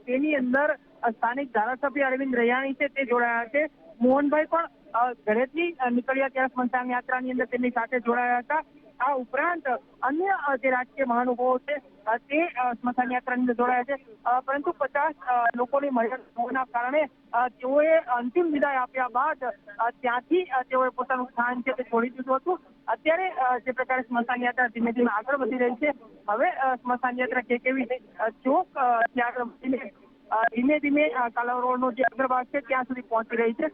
તેની અંદર સ્થાનિક ધારાસભ્ય અરવિંદ રૈયાણી છે તે જોડાયા છે. મોહનભાઈ પણ ઘરેથી નીકળ્યા ત્યારે સ્મશાન યાત્રાની અંદર તેમની સાથે જોડાયા હતા. આ ઉપરાંત અન્ય જે રાજકીય મહાનુભાવો છે તે સ્મશાન યાત્રાની અંદર જોડાયા છે, પરંતુ 50 લોકોની મર્યાદા હોવાના કારણે તેઓએ અંતિમ વિદાય આપ્યા બાદ ત્યાંથી તેઓએ પોતાનું સ્થાન છે તે છોડી દીધું હતું. અત્યારે જે પ્રકારે સ્મશાન યાત્રા ધીમે ધીમે આગળ વધી રહી છે, હવે સ્મશાન યાત્રા કેકેવી ચોક ત્યાં આગળ વધીને ધીમે ધીમે કાલાવડનો જે અગ્રભાગ છે ત્યાં સુધી પહોંચી રહી છે.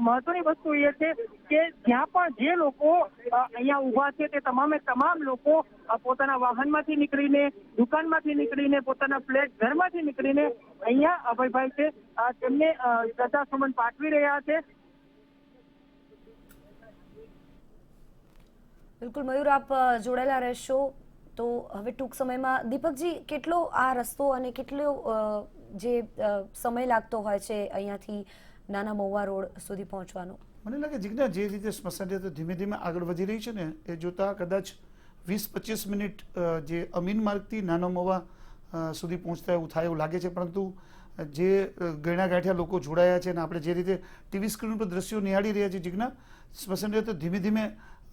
મહત્વની વસ્તુ એ છે કે જ્યાં પણ જે લોકો અહીંયા ઉભા છે તે તમામે તમામ લોકો પોતાના વાહનમાંથી નીકળીને, દુકાનમાંથી નીકળીને, પોતાના ફ્લેટ ઘરમાંથી નીકળીને અહીંયા અભયભાઈ છે તેમને શ્રદ્ધાસુમન પાઠવી રહ્યા છે. બિલકુલ મયુર, આપ જોડાયેલા રહેશો. તો હવે ટૂંક સમયમાં દીપકજી, કેટલો આ રસ્તો અને કેટલો જે સમય લાગતો હોય છે અહીંયાથી નાના મહુવા રોડ સુધી પહોંચવાનો? મને લાગે જીજ્ઞા, જે રીતે સ્મશાન યાત્રા ધીમે ધીમે આગળ વધી રહી છે ને એ જોતા કદાચ 20-25 મિનિટ જે અમીન માર્ગથી નાના મહુવા સુધી પહોંચતા એવું થાય એવું લાગે છે. પરંતુ જે ગણ્યા ગાંઠ્યા લોકો જોડાયા છે અને આપણે જે રીતે ટીવી સ્ક્રીન પર દ્રશ્યો નિહાળી રહ્યા છીએ જીજ્ઞા, સ્મશાન યાત્રા ધીમે ધીમે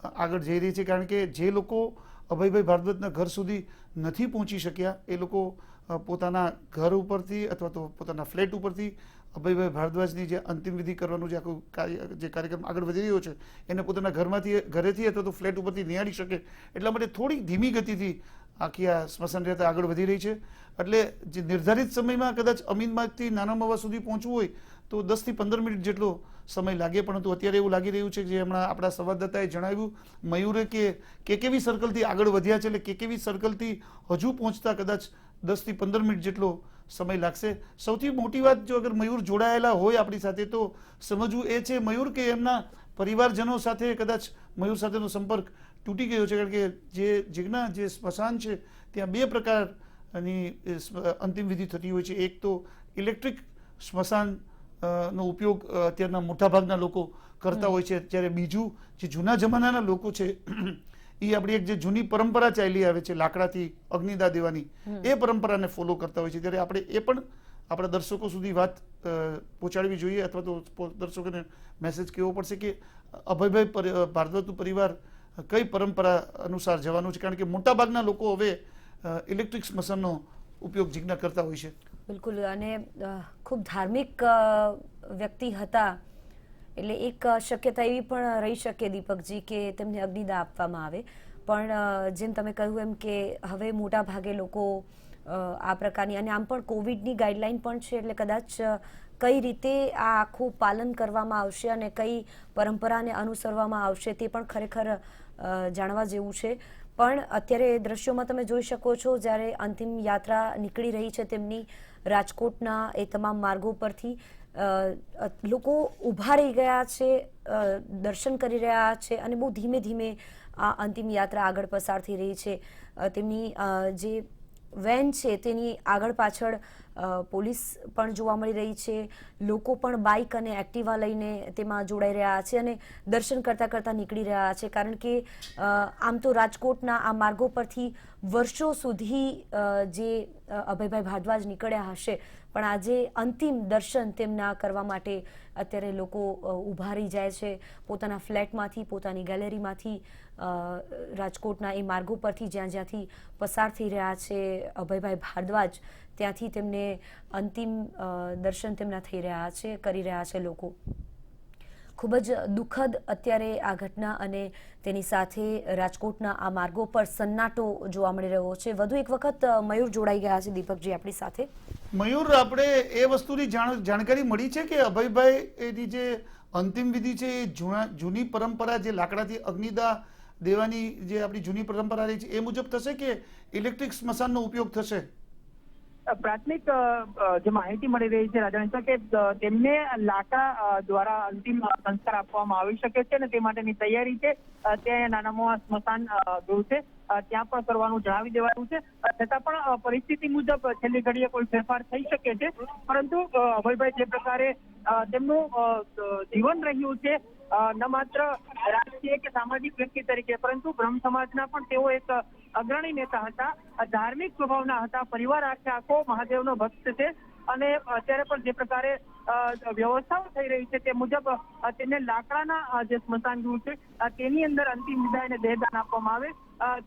આગળ જઈ રહી છે. કારણ કે જે લોકો અભયભાઈ ભારદ્વાજના ઘર સુધી નથી પહોંચી શક્યા એ લોકો પોતાના ઘર ઉપરથી અથવા તો પોતાના ફ્લેટ ઉપરથી અભયભાઈ ભારદ્વાજની જે અંતિમ વિધિ કરવાનું જે આખું જે કાર્યક્રમ આગળ વધી રહ્યો છે એને પોતાના ઘરેથી અથવા તો ફ્લેટ ઉપરથી નિહાળી શકે એટલા માટે થોડી ધીમી ગતિથી આખી આ સ્મશાન યાત્રા આગળ વધી રહી છે. એટલે જે નિર્ધારિત સમયમાં કદાચ અમીનબાગથી નાના મહુવા સુધી પહોંચવું હોય તો 10 થી 15 મિનિટ જેટલો સમય લાગે, પરંતુ અત્યારે એવું લાગી રહ્યું છે જે હમણાં આપણા સંવાદદાતાએ જણાવ્યું મયુરે કે કેકેવી સર્કલથી આગળ વધ્યા છે, એટલે કેકેવી સર્કલથી હજુ પહોંચતા કદાચ 10 થી 15 મિનિટ જેટલો સમય લાગશે. સૌથી મોટી વાત, જો અગર મયુર જોડાયેલા હોય આપણી સાથે તો સમજવું એ છે મયુર કે એમના પરિવારજનો સાથે કદાચ મયુર સાથેનો સંપર્ક તૂટી ગયો છે. કારણ કે જે જીજ્ઞા જે સ્મશાન છે ત્યાં 2 પ્રકારની અંતિમ વિધિ થતી હોય છે. એક તો ઇલેક્ટ્રિક સ્મશાન નો ઉપયોગ અત્યારના મોટાભાગના લોકો કરતા હોય છે, જ્યારે બીજું જે જૂના જમાનાના લોકો છે એ આપણી એક જે જૂની પરંપરા ચાલી આવે છે લાકડાથી અગ્નિદાહ દેવાની, એ પરંપરાને ફોલો કરતા હોય છે. ત્યારે આપણે એ પણ આપણા દર્શકો સુધી વાત પહોંચાડવી જોઈએ અથવા તો દર્શકોને મેસેજ કહેવો પડશે કે અભયભાઈ ભારદ્વાજનું પરિવાર કઈ પરંપરા અનુસાર જવાનું છે. કારણ કે મોટાભાગના લોકો હવે ઇલેક્ટ્રિક સ્મશાનનો ઉપયોગ જીજ્ઞા કરતા હોય છે. બિલકુલ, અને ખૂબ ધાર્મિક વ્યક્તિ હતા એટલે એક શક્યતા એવી પણ રહી શકે દીપકજી કે તેમને અગ્નિદાહ આપવામાં આવે. પણ જેમ તમે કહ્યું એમ કે હવે મોટા ભાગે લોકો આ પ્રકારની, અને આમ પણ કોવિડની ગાઈડલાઈન પણ છે એટલે કદાચ કઈ રીતે આ આખું પાલન કરવામાં આવશે અને કઈ પરંપરાને અનુસરવામાં આવશે તે પણ ખરેખર જાણવા જેવું છે. પણ અત્યારે દ્રશ્યોમાં તમે જોઈ શકો છો જ્યારે અંતિમ યાત્રા નીકળી રહી છે તેમની રાજકોટના એ તમામ માર્ગો પરથી લોકો ઊભા રહી ગયા છે, દર્શન કરી રહ્યા છે અને બહુ ધીમે ધીમે આ અંતિમ યાત્રા આગળ પસાર થઈ રહી છે. તેમની જે વેન છે તેની આગળ પાછળ પોલીસ પણ જોવા મળી રહી છે, લોકો પણ બાઇક અને એક્ટિવા લઈને તેમાં જોડાઈ રહ્યા છે અને દર્શન કરતાં કરતાં નીકળી રહ્યા છે. કારણ કે આમ તો રાજકોટના આ માર્ગો પરથી વર્ષો સુધી જે અભયભાઈ ભારદ્વાજ નીકળ્યા હશે, પણ આજે અંતિમ દર્શન તેમના કરવા માટે અત્યારે લોકો ઊભા રહી જાય છે પોતાના ફ્લેટમાંથી, પોતાની ગેલેરીમાંથી, રાજકોટના એ માર્ગો પરથી જ્યાંથી પસાર થઈ રહ્યા છે અભયભાઈ ભારદ્વાજ, ત્યાંથી તેમને અંતિમ દર્શન તેમના થઈ રહ્યા છે, કરી રહ્યા છે લોકો. ખૂબ જ દુઃખદ અત્યારે આ ઘટના અને તેની સાથે રાજકોટના આ માર્ગો પર સન્નાટો જોવા મળી રહ્યો છે. વધુ એક વખત મયુર જોડાઈ ગયા છે દીપકજી આપણી સાથે. મયુર, આપણે એ વસ્તુની જાણકારી મળી છે કે અભયભાઈ એની જે અંતિમ વિધિ છે એ જૂની પરંપરા જે લાકડાથી અગ્નિદાહ દેવાની જે આપણી જૂની પરંપરા રહી છે એ મુજબ થશે કે ઇલેક્ટ્રિક સ્મશાનનો ઉપયોગ થશે? પ્રાથમિક જે માહિતી મળી રહી છે રાજેન્દ્ર કે તેમને લાકડા દ્વારા અંતિમ સંસ્કાર આપવામાં આવી શકે છે અને તે માટેની તૈયારી છે. ત્યાં નાનામાં સ્મશાન ગૃહ છે ત્યાં પણ કરવાનું જણાવી દેવાયું છે. છતાં પણ પરિસ્થિતિ મુજબ છેલ્લી ઘડીએ કોઈ ફેરફાર થઈ શકે છે. પરંતુ અભયભાઈ જે પ્રકારે તેમનું જીવન રહ્યું છે ન માત્ર રાજકીય કે સામાજિક વ્યક્તિ તરીકે પરંતુ બ્રહ્મ સમાજના પણ તેઓ એક અગ્રણી નેતા હતા. ધાર્મિક સ્વભાવના હતા. પરિવાર આખો મહાદેવનો ભક્ત છે અને અત્યારે પણ જે પ્રકારે વ્યવસ્થાઓ થઈ રહી છે તે મુજબ તેને લાકડાના જે સ્મશાન ગૃહ છે તેની અંદર અંતિમ વિદાયને દેહદાન આપવામાં આવે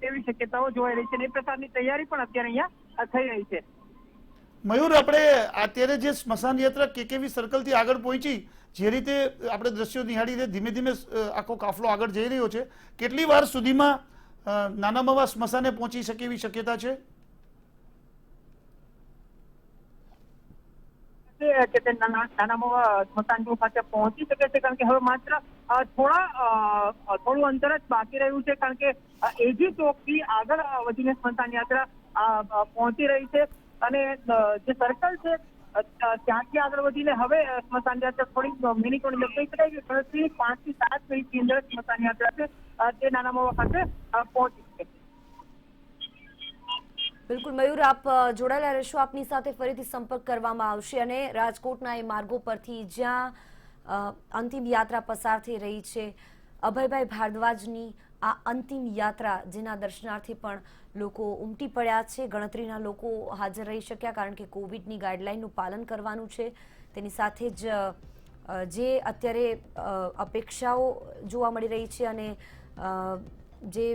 તેવી શક્યતાઓ જોવાઈ રહી છે. એ પ્રકારની તૈયારી પણ અત્યારે અહીંયા થઈ રહી છે. મયુર, આપણે અત્યારે જે સ્મશાન યાત્રા કેકેવી સર્કલથી આગળ પહોંચી, જે રીતે આપણે દ્રશ્યો નિહાળી રીતે ધીમે ધીમે આખો કાફલો આગળ જઈ રહ્યો છે, કેટલી વાર સુધીમાં નાના મવા સ્મશાને પહોંચી શકે એવી શક્યતા છે? કે તે નાના મોવા સ્મશાન ગૃહ ખાતે પહોંચી શકે છે કારણ કે હવે માત્ર થોડું અંતર જ બાકી રહ્યું છે કારણ કે એજી ચોકથી આગળ વધીને સ્મશાન યાત્રા પહોંચી રહી છે અને જે સર્કલ છે ત્યાંથી આગળ વધીને હવે સ્મશાન યાત્રા થોડી મિનિટોની કહી શકાય કે 5 થી 7 મિનિટની અંદર સ્મશાન યાત્રા છે તે નાના મોવા ખાતે પહોંચી શકે છે. બિલકુલ મયુર, આપ જોડાયેલા રહેશો. આપની સાથે ફરીથી સંપર્ક કરવામાં આવશે અને રાજકોટના એ માર્ગો પરથી જ્યાં અંતિમ યાત્રા પસાર થઈ રહી છે, અભયભાઈ ભારદ્વાજની આ અંતિમ યાત્રા જેના દર્શનાર્થે પણ લોકો ઉમટી પડ્યા છે. ગણતરીના લોકો હાજર રહી શક્યા કારણ કે કોવિડની ગાઈડલાઈનનું પાલન કરવાનું છે. તેની સાથે જ જે અત્યારે અપેક્ષાઓ જોવા મળી રહી છે અને જે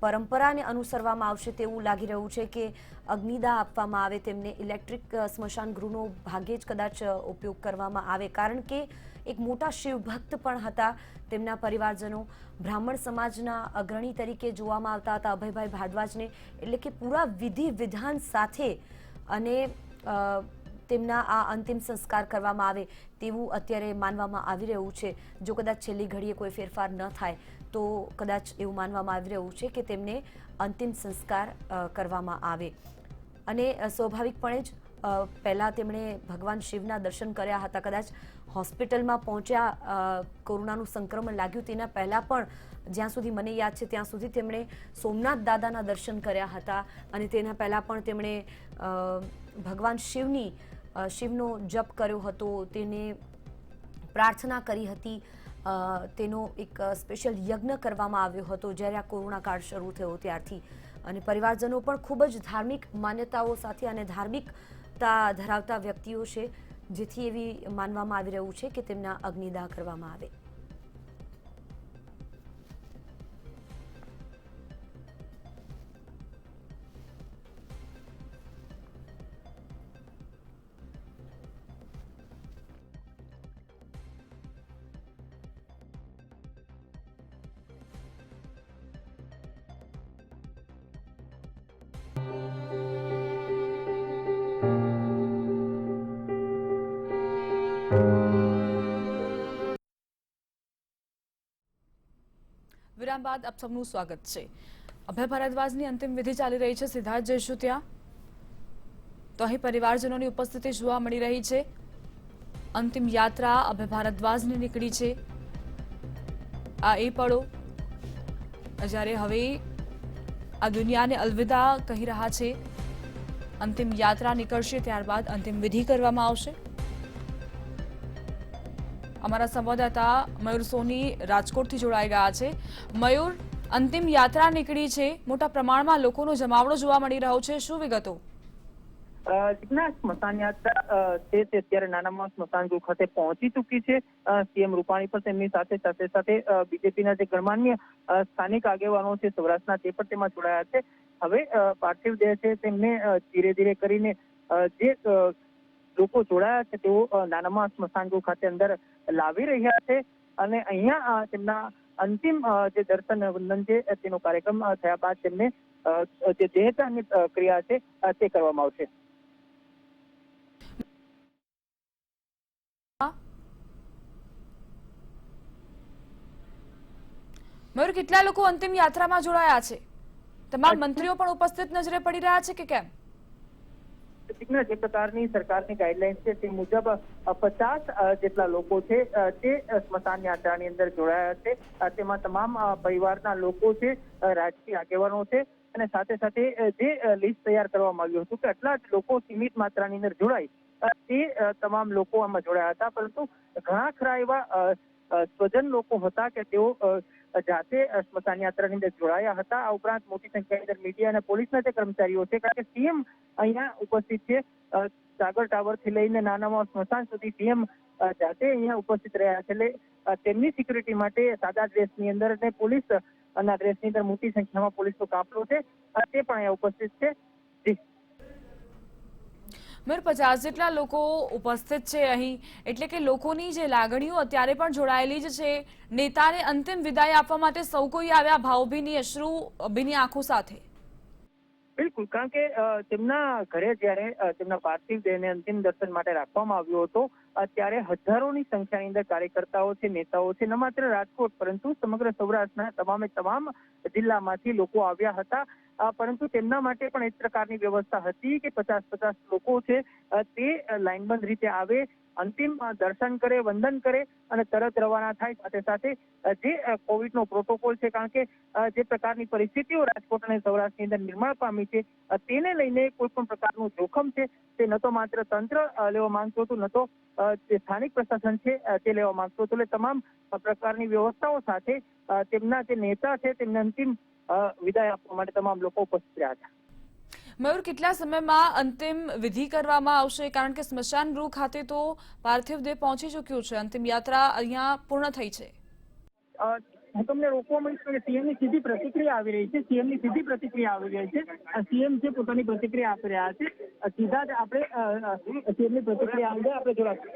પરંપરાને અનુસરવામાં આવશે તેવું લાગી રહ્યું છે કે અગ્નિદાહ આપવામાં આવે, તેમને ઇલેક્ટ્રિક સ્મશાન ગૃહનો ભાગ્યે જ કદાચ ઉપયોગ કરવામાં આવે કારણ કે એક મોટા શિવભક્ત પણ હતા. તેમના પરિવારજનો બ્રાહ્મણ સમાજના અગ્રણી તરીકે જોવામાં આવતા હતા અભયભાઈ ભારદ્વાજને, એટલે કે પૂરા વિધિ વિધાન સાથે અને તેમના આ અંતિમ સંસ્કાર કરવામાં આવે તેવું અત્યારે માનવામાં આવી રહ્યું છે. જો કદાચ છેલ્લી ઘડીએ કોઈ ફેરફાર ન થાય તો કદાચ એવું માનવામાં આવી રહ્યું છે કે તેમને અંતિમ સંસ્કાર કરવામાં આવે અને સ્વાભાવિકપણે જ પહેલાં તેમણે ભગવાન શિવના દર્શન કર્યા હતા. કદાચ હોસ્પિટલમાં પહોંચ્યા, કોરોનાનું સંક્રમણ લાગ્યું તેના પહેલાં પણ જ્યાં સુધી મને યાદ છે ત્યાં સુધી તેમણે સોમનાથ દાદાના દર્શન કર્યા હતા અને તેના પહેલાં પણ તેમણે ભગવાન શિવનો જપ કર્યો હતો, તેને પ્રાર્થના કરી હતી. તેનો એક સ્પેશિયલ યજ્ઞ કરવામાં આવ્યો હતો જ્યારે આ કોરોના કાળ શરૂ થયો ત્યારથી. અને પરિવારજનો પણ ખૂબ જ ધાર્મિક માન્યતાઓ સાથે અને ધાર્મિકતા ધરાવતા વ્યક્તિઓ છે, જેથી એવી માનવામાં આવી રહ્યું છે કે તેમના અગ્નિદાહ કરવામાં આવે. વિરામ બાદ આપ સૌનું સ્વાગત છે. અભય ભારદ્વાજની અંતિમ વિધિ ચાલી રહી છે, સીધા જ જઈશું ત્યાં. તો અહીં પરિવારજનોની ઉપસ્થિતિ જોવા મળી રહી છે. અંતિમ યાત્રા અભય ભારદ્વાજની નીકળી છે. આ એ પળો જ્યારે હવે આ દુનિયાને અલવિદા કહી રહ્યા છે. અંતિમ યાત્રા નીકળશે, ત્યારબાદ અંતિમ વિધિ કરવામાં આવશે. અમારા સંવાદદાતા મયુર સોની રાજકોટથી જોડાઈ ગયા છે. મયુર, અંતિમ યાત્રા નીકળી છે, મોટા પ્રમાણમાં લોકોનો જમાવડો જોવા મળી રહ્યો છે, શું વિગતો? સ્મશાન યાત્રા તે અત્યારે નાનામાં સ્મશાન ગૃહ ખાતે પહોંચી ચૂકી છે. સીએમ રૂપાણી પણ તેમની સાથે બીજેપીના જે ગણમાન્ય સ્થાનિક આગેવાનો છે સૌરાષ્ટ્રના તે પણ તેમાં જોડાયા છે. હવે પાર્થિવ દેહ છે તેમને ધીરે ધીરે કરીને જે લોકો જોડાયા છે તેઓ નાનામાં સ્મશાન ગૃહ ખાતે અંદર લાવી રહ્યા છે અને અહીંયા તેમના અંતિમ જે દર્શન વંદન છે તેનો કાર્યક્રમ થયા બાદ તેમને જે દેહદાનની ક્રિયા છે તે કરવામાં આવશે. મયુર, કેટલા લોકો અંતિમ યાત્રામાં જોડાયા છે? તમામ મંત્રીઓ પણ ઉપસ્થિત નજરે પડી રહ્યા છે કે કેમ? જે પ્રકારની સરકારની ગાઈડલાઈન છે તે મુજબ 50 જેટલા લોકો છે તે સ્મશાન યાત્રાની અંદર જોડાયા છે. તેમાં તમામ પરિવારના લોકો છે, રાજકીય આગેવાનો છે અને સાથે સાથે જે લિસ્ટ તૈયાર કરવામાં આવ્યું હતું કે આટલા જ લોકો સીમિત માત્રાની અંદર જોડાય તે તમામ લોકો આમાં જોડાયા હતા. પરંતુ ઘણા ખરા એવા સ્વજન લોકો હતા કે તેઓ જાતે સ્મશાન યાત્રાની અંદર જોડાયા હતા. આ ઉપરાંત મોટી સંખ્યાની અંદર મીડિયા અને પોલીસના જે કર્મચારીઓ છે, કારણ કે સીએમ અહીંયા ઉપસ્થિત છે. સાગર ટાવર થી લઈને નાનામાં સ્મશાન સુધી સીએમ જાતે અહીંયા ઉપસ્થિત રહ્યા છે. એટલે તેમની સિક્યુરિટી માટે સાદા ડ્રેસની અંદર અને પોલીસ ના ડ્રેસની અંદર મોટી સંખ્યામાં પોલીસનો કાફલો છે તે પણ અહીંયા ઉપસ્થિત છે. જી મયુર, 50 જેટલા લોકો ઉપસ્થિત છે અહીં, એટલે કે લોકોની જે લાગણીઓ અત્યારે પણ જોડાયેલી જ છે. નેતાને અંતિમ વિદાય આપવા માટે સૌ કોઈ આવ્યા ભાવભીની અશ્રુભીની આંખો સાથે. બિલકુલ, કારણ કે તેમના ઘરે જ્યારે તેમના પાર્થિવ દેહને અંતિમ દર્શન માટે રાખવામાં આવ્યો હતો ત્યારે હજારોની સંખ્યાની અંદર કાર્યકર્તાઓ છે, નેતાઓ છે, ન માત્ર રાજકોટ પરંતુ સમગ્ર સૌરાષ્ટ્રના તમામે તમામ જિલ્લામાંથી લોકો આવ્યા હતા. પરંતુ તેમના માટે પણ એક પ્રકારની વ્યવસ્થા હતી કે 50 લોકો છે તે લાઇનબંધ રીતે આવે, અંતિમ દર્શન કરે, વંદન કરે અને તરત રવાના થાય. સાથે સાથે જે કોવિડનો પ્રોટોકોલ છે, કારણ કે જે પ્રકારની પરિસ્થિતિઓ રાજકોટ અને સૌરાષ્ટ્રની અંદર નિર્માણ પામી છે તેને લઈને કોઈ પણ પ્રકારનું જોખમ છે તે ન તો માત્ર તંત્ર લેવા માંગતું હતું, ન તો જે સ્થાનિક પ્રશાસન છે તે લેવા માંગતું હતું. એટલે તમામ પ્રકારની વ્યવસ્થાઓ સાથે તેમના જે નેતા છે તેમને અંતિમ વિદાય આપવા માટે તમામ લોકો ઉપસ્થિત રહ્યા હતા. મયુર, કેટલા સમયમાં અંતિમ વિધિ કરવામાં આવશે? કારણ કે સ્મશાન ગૃહ ખાતે તો પાર્થિવ દેહ પહોંચી ચૂક્યું છે, અંતિમ યાત્રા અહીંયા પૂર્ણ થઈ છે. હું તમને રોકવા માંગીશ કે સીએમની સીધી પ્રતિક્રિયા આવી રહી છે. સીએમ છે પોતાની પ્રતિક્રિયા આપી રહ્યા છે. સીધા જ આપણે સીએમની પ્રતિક્રિયા અંગે આપણે જોડાશું.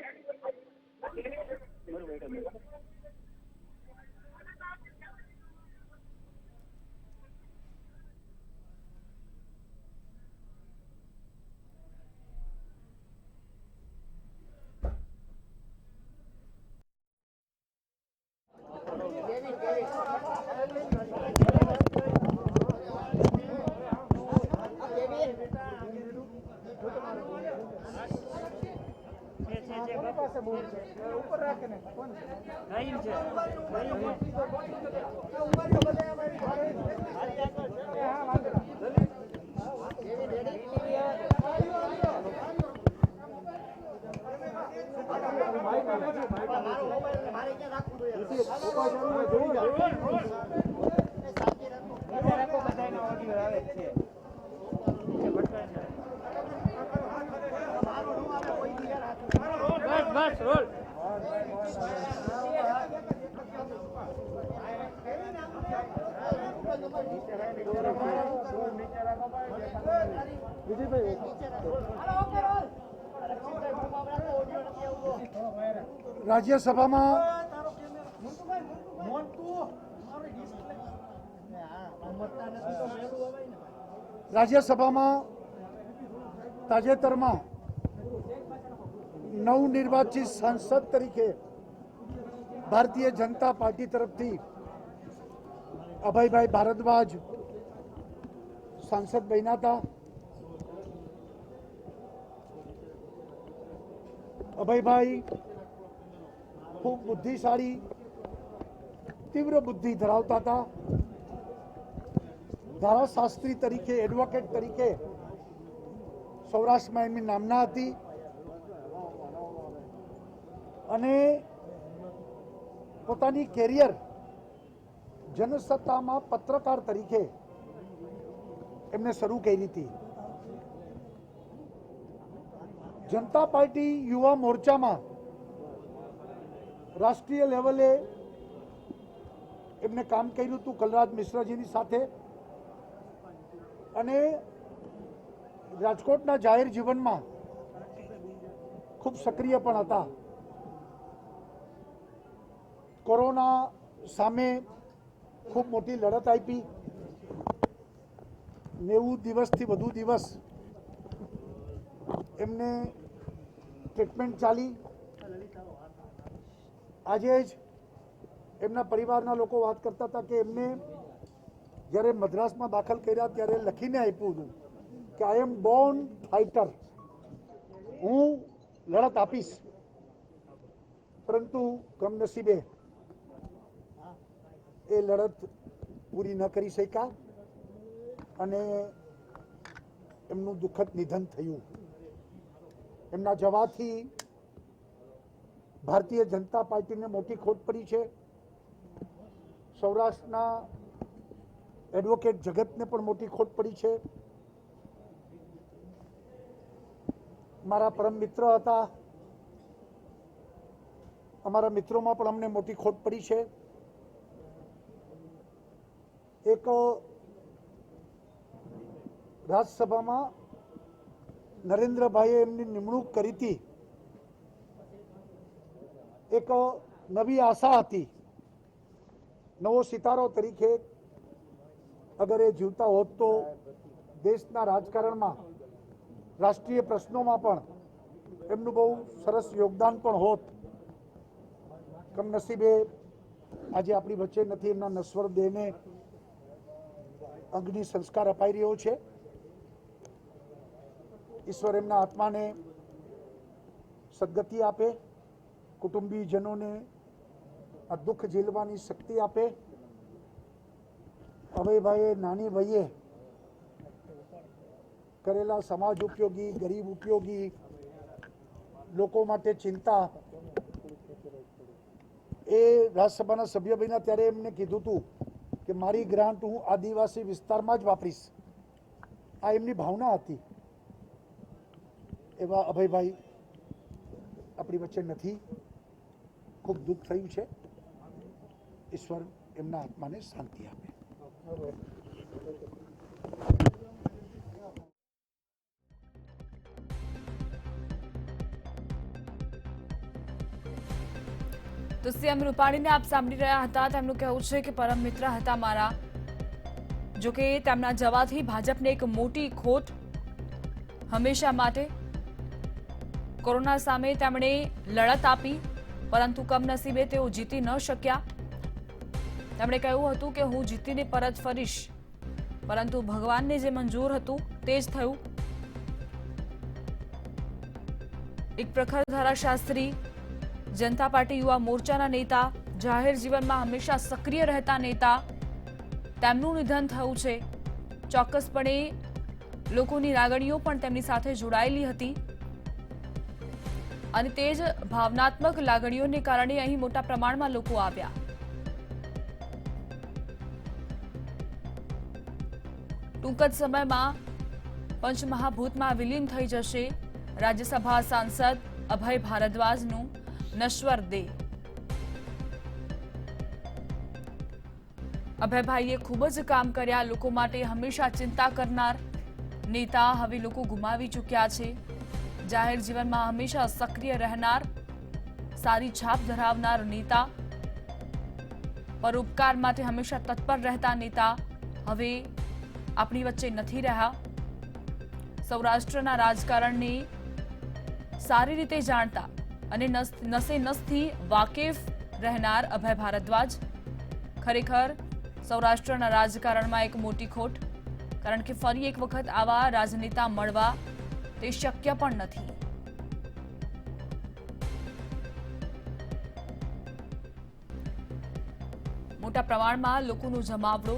રાજ્યસભામાં તાજેતરમાં નવનિર્વાચિત સાંસદ તરીકે ભારતીય જનતા પાર્ટી તરફથી અભયભાઈ ભારદ્વાજ સાંસદ બન્યા હતા. અભયભાઈ ખૂબ બુદ્ધિશાળી, તીવ્ર બુદ્ધિ ધરાવતા હતા. ધારાશાસ્ત્રી તરીકે, એડવોકેટ તરીકે સૌરાષ્ટ્રમાં એમની નામના હતી અને પોતાની કેરિયર જનસત્તામાં પત્રકાર તરીકે એમને શરૂ કરી હતી. જનતા પાર્ટી યુવા મોરચામાં રાષ્ટ્રીય લેવલે એમને કામ કર્યું હતું કલરાજ મિશ્રાજીની સાથે અને રાજકોટના જાહેર જીવનમાં ખૂબ સક્રિય પણ હતા. કોરોના સામે ખૂબ મોટી લડત આપી. 90 દિવસથી વધુ દિવસ એમને ટ્રીટમેન્ટ ચાલી. આજે જ એમના પરિવારના લોકો વાત કરતા હતા કે એમને જ્યારે મદ્રાસમાં દાખલ કર્યા ત્યારે લખીને આપ્યું હતું કે આઈ એમ બોર્ન ફાઇટર, હું લડત આપીશ, પરંતુ કમનસીબે એ લડત પૂરી ન કરી શક્યા અને એમનું દુઃખદ નિધન થયું. એમના જવાથી ભારતીય જનતા પાર્ટીને મોટી ખોટ પડી છે. સૌરાષ્ટ્રના એડવોકેટ જગતને પણ મોટી ખોટ પડી છે. મારા પરમ મિત્ર હતા, અમારા મિત્રોમાં પણ અમને મોટી ખોટ પડી છે. એક રાજ્યસભામાં નરેન્દ્રભાઈએ એમની નિમણૂક કરી હતી, એક નવી આશા હતી, નવો સિતારો તરીકે અગર એ જીવતા હોત તો દેશના રાજકારણમાં, રાષ્ટ્રીય પ્રશ્નોમાં પણ એમનું બહુ સરસ યોગદાન પણ હોત. કમનસીબે આજે આપણી વચ્ચે નથી. એમના નશ્વર દેહને અગ્નિ સંસ્કાર અપાઈ રહ્યો છે. ઈશ્વર એમના આત્માને સદગતિ આપે, કુટુંબીજનોને આ દુઃખ ઝીલવાની શક્તિ આપે. અભયભાઈએ નાની વયે કરેલા સમાજ ઉપયોગી, ગરીબ ઉપયોગી, લોકો માટે ચિંતા, એ રાજ્યસભાના સભ્ય બન્યા ત્યારે એમને કીધું હતું કે મારી ગ્રાન્ટ હું આદિવાસી વિસ્તારમાં જ વાપરીશ. આ એમની ભાવના હતી. એવા અભયભાઈ આપણી વચ્ચે નથી. ખૂબ દુઃખ થયું છે. ઈશ્વર એમના આત્માને શાંતિ આપે. તો સીએમ રૂપાણીને આપ સાંભળી રહ્યા હતા. તેમનું કહેવું છે કે પરમ મિત્ર હતા મારા, જો કે તેમના જવાથી ભાજપને એક મોટી ખોટ હંમેશા માટે. કોરોના સામે તેમણે લડત આપી, પરંતુ કમનસીબે તેઓ જીતી ન શક્યા. તેમણે કહ્યું હતું કે હું જીતીને પરત ફરીશ, પરંતુ ભગવાનને જે મંજૂર હતું તે જ થયું. એક પ્રખર ધારાશાસ્ત્રી, જનતા પાર્ટી યુવા મોરચાના નેતા, જાહેર જીવનમાં હંમેશા સક્રિય રહેતા નેતા, તેમનું નિધન થયું છે. ચોક્કસપણે લોકોની લાગણીઓ પણ તેમની સાથે જોડાયેલી હતી અને તે જ ભાવનાત્મક લાગણીઓને કારણે અહીં મોટા પ્રમાણમાં લોકો આવ્યા. ટૂંક જ સમયમાં પંચમહાભૂતમાં વિલીન થઈ જશે રાજ્યસભા સાંસદ અભય ભારદ્વાજનું નશ્વર દેહ. અભયભાઈએ ખૂબ જ કામ કર્યા, લોકો માટે હંમેશા ચિંતા કરનાર નેતા હવે લોકો ગુમાવી ચૂક્યા છે. જાહેર જીવનમાં હંમેશા સક્રિય રહેનાર, સારી છાપ ધરાવનાર નેતા, પરોપકાર માટે હંમેશા તત્પર રહેતા નેતા હવે આપણી વચ્ચે નથી રહ્યા. સૌરાષ્ટ્રના રાજકારણને સારી રીતે જાણતા અને નસે નસથી વાકેફ રહેનાર અભય ભારદ્વાજ ખરેખર સૌરાષ્ટ્રના રાજકારણમાં એક મોટી ખોટ. કારણ કે ફરી એક વખત આવા રાજનેતા મળવા તે શક્ય પણ નથી. મોટા પ્રમાણમાં લોકોનો જમાવડો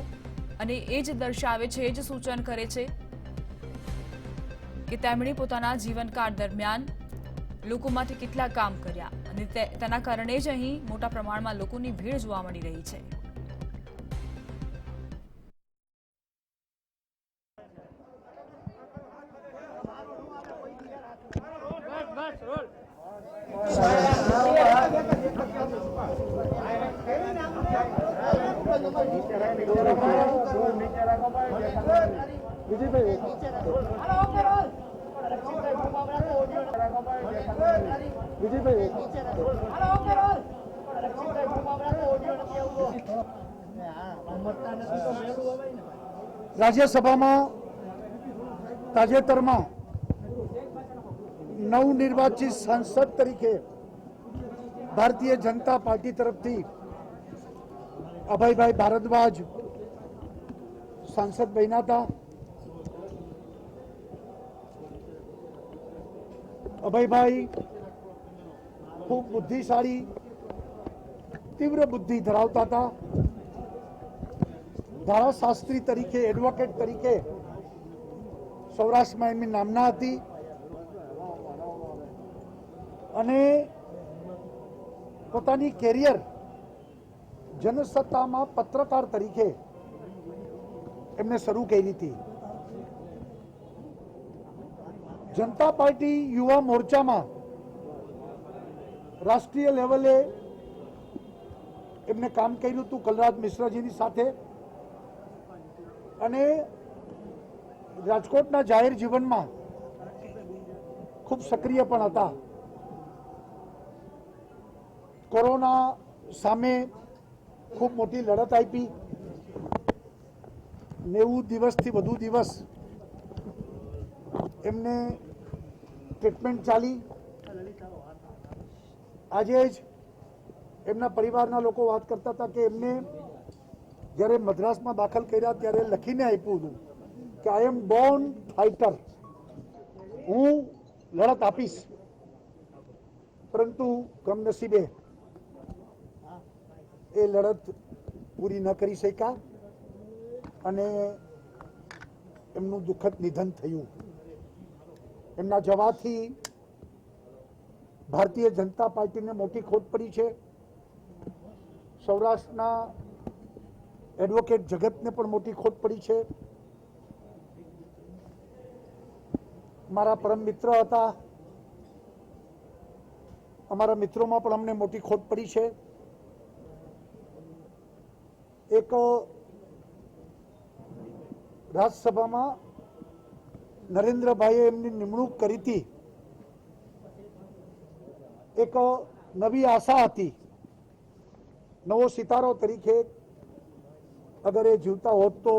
અને એ જ દર્શાવે છે, એ જ સૂચન કરે છે કે તેમણે પોતાના જીવનકાળ દરમિયાન લોકો માટે કેટલા કામ કર્યા અને તેના કારણે જ અહીં મોટા પ્રમાણમાં લોકોની ભીડ જોવા મળી રહી છે. રાજ્યસભામાં તાજેતરમાં નવનિર્વાચિત સાંસદ તરીકે ભારતીય જનતા પાર્ટી તરફથી અભયભાઈ ભારદ્વાજ સાંસદ બન્યા હતા. અભયભાઈ ખૂબ બુદ્ધિશાળી, તીવ્ર બુદ્ધિ ધરાવતા હતા. ધારાશાસ્ત્રી તરીકે, એડવોકેટ તરીકે સૌરાષ્ટ્રમાં એમની નામના હતી અને પોતાની કેરિયર જનસત્તામાં પત્રકાર તરીકે એમને શરૂ કરી હતી. જનતા પાર્ટી યુવા મોરચામાં રાષ્ટ્રીય લેવલે એમને કામ કર્યું હતું કલરાજ મિશ્રાજીની સાથે અને રાજકોટના જાહેર જીવનમાં ખૂબ સક્રિય પણ હતા. કોરોના સામે ખૂબ મોટી લડત આપી. 90 દિવસથી વધુ દિવસ એમને ટ્રીટમેન્ટ ચાલી. આજે જ એમના પરિવારના લોકો વાત કરતા હતા કે એમને જ્યારે મદ્રાસમાં દાખલ કર્યા ત્યારે લખીને આપ્યું હતું કે આઈ એમ બોર્ન ફાઇટર, હું લડત આપીશ. પરંતુ કમનસીબે એ લડત પૂરી ન કરી શક્યા અને એમનું દુઃખદ નિધન થયું. એમના જવાથી ભારતીય જનતા પાર્ટીને મોટી ખોટ પડી છે. સૌરાષ્ટ્રના એડવોકેટ જગતને પણ મોટી ખોટ પડી છે. મારા પરમ મિત્ર હતા. અમારા મિત્રોમાં પણ અમને મોટી ખોટ પડી છે. એક રાજ્યસભામાં નરેન્દ્રભાઈએ એમની નિમણૂક કરી હતી. એક નવી આશા હતી. નવો સિતારો તરીકે અગર એ જીવતા હોત તો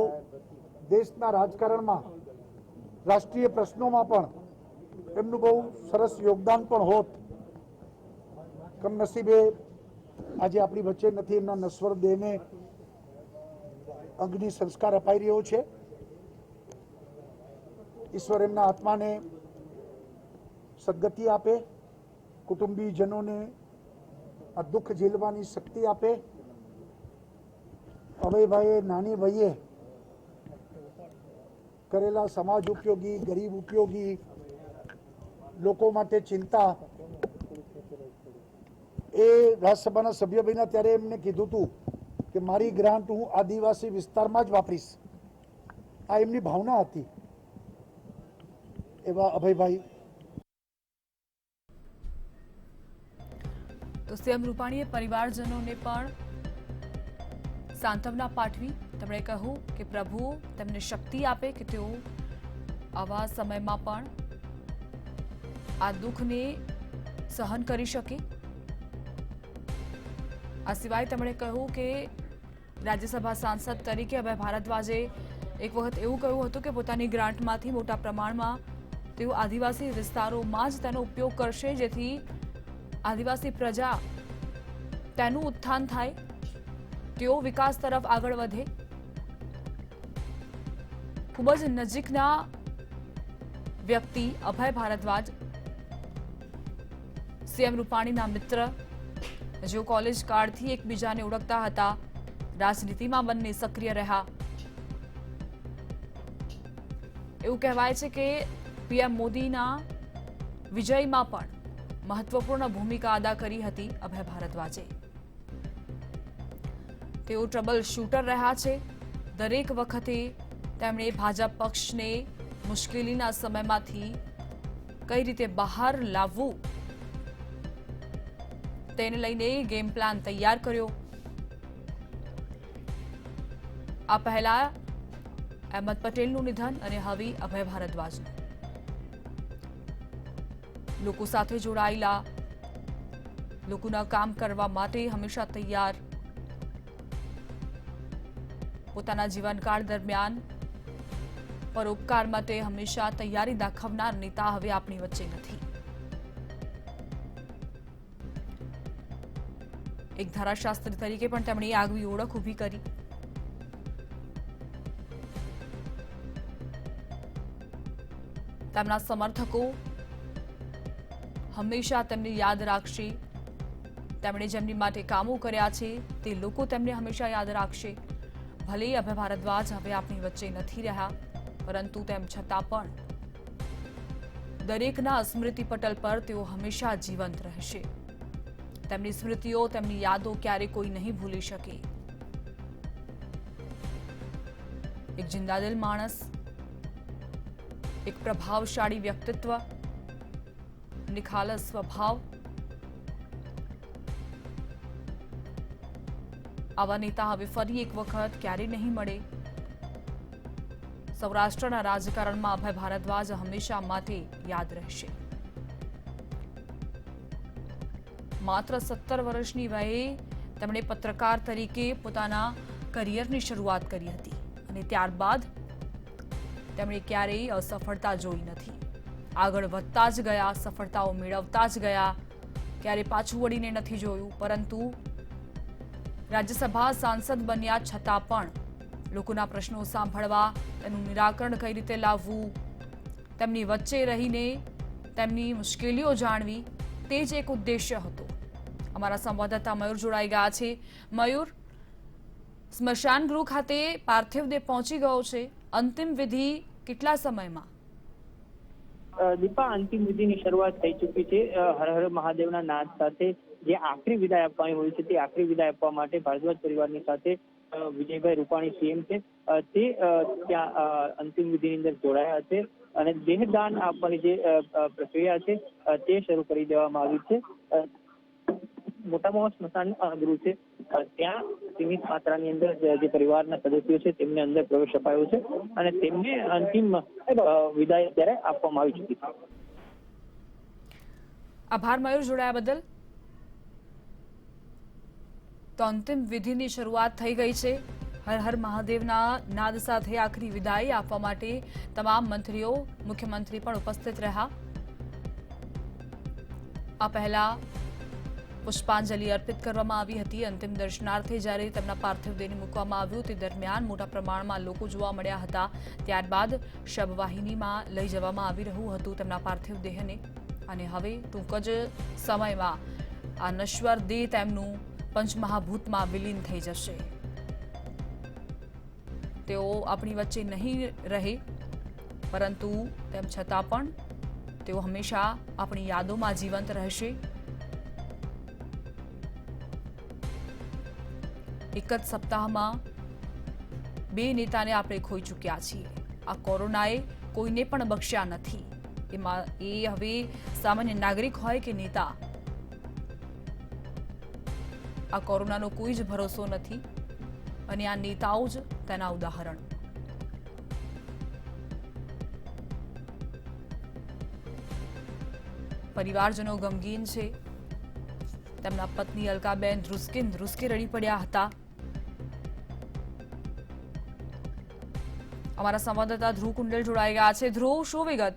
દેશના રાજકારણમાં, રાષ્ટ્રીય પ્રશ્નોમાં પણ એમનું બહુ સરસ યોગદાન પણ હોત. કમનસીબે આજે આપણી વચ્ચે નથી. એમના નશ્વર દેહને અગ્નિ સંસ્કાર અપાઈ રહ્યો છે. ઈશ્વર એમના આત્માને સદગતિ આપે, કુટુંબીજનોને આ દુઃખ ઝીલવાની શક્તિ આપે. અભયભાઈએ નાની વયે કરેલા સમાજ ઉપયોગી, ગરીબ ઉપયોગી, લોકો માટે ચિંતા, એ રાજ્યસભાના સભ્ય બન્યા ત્યારે એમને કીધું હતું કે મારી ગ્રાન્ટ હું આદિવાસી વિસ્તારમાં જ વાપરીશ. આ એમની ભાવના હતી. એવા અભયભાઈ. તો સીએમ રૂપાણીએ પરિવારજનોને પણ સાંત્વના પાઠવી. તેમણે કહ્યું કે પ્રભુ તેમને શક્તિ આપે કે તેઓ આવા સમયમાં પણ આ દુઃખને સહન કરી શકે. આ સિવાય તેમણે કહ્યું કે રાજ્યસભા સાંસદ તરીકે અભય ભારદ્વાજે એક વખત એવું કહ્યું હતું કે પોતાની ગ્રાન્ટમાંથી મોટા પ્રમાણમાં તેઓ આદિવાસી વિસ્તારોમાં જ તેનો ઉપયોગ કરશે, જેથી આદિવાસી પ્રજા તેનું ઉત્થાન થાય, તેઓ વિકાસ તરફ આગળ વધે. ખૂબ જ નજીકના વ્યક્તિ અભય ભારદ્વાજ, સીએમ રૂપાણીના મિત્ર, જેઓ કોલેજ કાળથી એકબીજાને ઓળખતા હતા. રાજનીતિમાં બંને સક્રિય રહ્યા. એવું કહેવાય છે કે પીએમ મોદીના વિજયમાં પણ મહત્વપૂર્ણ ભૂમિકા અદા કરી હતી અભય ભારદ્વાજે. તેઓ ટ્રબલ શૂટર રહ્યા છે. દરેક વખતે તેમણે ભાજપ પક્ષને મુશ્કેલીના સમયમાંથી કઈ રીતે બહાર લાવવું તેને લઈને ગેમ પ્લાન તૈયાર કર્યો. આ પહેલા અહેમદ પટેલનું નિધન અને હવે અભય ભારદ્વાજનું. લોકો સાથે જોડાયેલા, લોકોના કામ કરવા માટે હંમેશા તૈયાર, પોતાના જીવનકાળ દરમિયાન પરોપકાર માટે હંમેશા તૈયારી દાખવનાર નેતા હવે આપણી વચ્ચે નથી. એક ધારાશાસ્ત્રી તરીકે પણ તેમણે આગવી ઓળખ ઊભી કરી. તેમના સમર્થકો હંમેશા તેમને યાદ રાખશે. તેમણે જેમની માટે કામો કર્યા છે તે લોકો તેમને હંમેશા યાદ રાખશે. ભલે અભય ભારદ્વાજ હવે આપણી વચ્ચે નથી રહ્યા, પરંતુ તેમ છતાં પણ દરેકના સ્મૃતિ પટલ પર તેઓ હંમેશા જીવંત રહેશે. તેમની સ્મૃતિઓ, તેમની યાદો ક્યારે કોઈ નહીં ભૂલી શકે. એક જિંદાદિલ માણસ, એક પ્રભાવશાળી વ્યક્તિત્વ, નિખાલસ સ્વભાવ. આવા નેતા હવે ફરી એક વખત ક્યારે નહીં મળે. સૌરાષ્ટ્રના રાજકારણમાં અભય ભારદ્વાજ હંમેશા માટે યાદ રહેશે. માત્ર 17 વર્ષની વયે તેમણે પત્રકાર તરીકે પોતાના કરિયરની શરૂઆત કરી હતી અને ત્યારબાદ તેમણે ક્યારેય અસફળતા જોઈ નથી. આગળ વધતા જ ગયા, સફળતાઓ મેળવતા જ ગયા, ક્યારે પાછું વળીને નથી જોયું. પરંતુ રાજ્યસભા સાંસદ બન્યા છતાં પણ લોકોના પ્રશ્નો સાંભળવા, તેનું નિરાકરણ કઈ રીતે લાવવું, તેમની વચ્ચે રહીને તેમની મુશ્કેલીઓ જાણવી, તે જ એક ઉદ્દેશ્ય હતો. અમારા સંવાદદાતા મયુર જોડાઈ ગયા છે. મયુર, સ્મશાન ગૃહ ખાતે પાર્થિવ દેહ પહોંચી ગયો છે. અંતિમ વિધિ કેટલા સમયમાં? દીપા, અંતિમ વિધિની શરૂઆત થઈ ચૂકી છે. હર હર મહાદેવના નાદ સાથે જે આખરી વિદાય આપવાની હોય છે તે આખરી વિદાય આપવા માટે ભારદ્વાજ પરિવારની સાથે વિજયભાઈ રૂપાણી સીએમ છે તે ત્યાં અંતિમ વિધિની અંદર જોડાયા છે અને દેહદાન આપવાની જે પ્રક્રિયા છે તે શરૂ કરી દેવામાં આવી છે. મોટામાં સ્મશાન ગૃહ છે ત્યાં સીમિત માત્રાની અંદર જે પરિવારના સદસ્યો છે તેમને અંદર પ્રવેશ અપાયો છે અને તેમને અંતિમ વિદાય અત્યારે આપવામાં આવી ચૂકી છે. આભાર મયુર, જોડાયા બદલ. તો અંતિમ વિધિની શરૂઆત થઈ ગઈ છે. હર હર મહાદેવના નાદ સાથે આખરી વિદાય આપવા માટે તમામ મંત્રીઓ, મુખ્યમંત્રી પણ ઉપસ્થિત રહ્યા. આ પહેલા પુષ્પાંજલિ અર્પિત કરવામાં આવી હતી. અંતિમ દર્શનાર્થે જ્યારે તેમના પાર્થિવ દેહને મૂકવામાં આવ્યું તે દરમિયાન મોટા પ્રમાણમાં લોકો જોવા મળ્યા હતા. ત્યારબાદ શબવાહિનીમાં લઈ જવામાં આવી રહ્યું હતું તેમના પાર્થિવ દેહને અને હવે ટૂંક જ સમયમાં આ નશ્વર દેહ તેમનું પંચમહાભૂતમાં વિલીન થઈ જશે. તેઓ આપણી વચ્ચે નહીં રહે, પરંતુ તેમ છતાં પણ તેઓ હંમેશા આપણી યાદોમાં જીવંત રહેશે. એક જ સપ્તાહમાં 2 નેતાને આપણે ખોઈ ચૂક્યા છીએ. આ કોરોનાએ કોઈને પણ બખ્શ્યા નથી. એ હવે સામાન્ય નાગરિક હોય કે નેતા, આ કોરોનાનો કોઈ જ ભરોસો નથી અને આ નેતાઓ જ તેના ઉદાહરણ. પરિવારજનો ગમગીન છે. તેમના પત્ની અલકાબેન ધ્રુસકે રડી પડ્યા હતા. અમારા સંવાદદાતા ધ્રુવ કુંડલ જોડાઈ ગયા છે. ધ્રુવ, શું વિગત?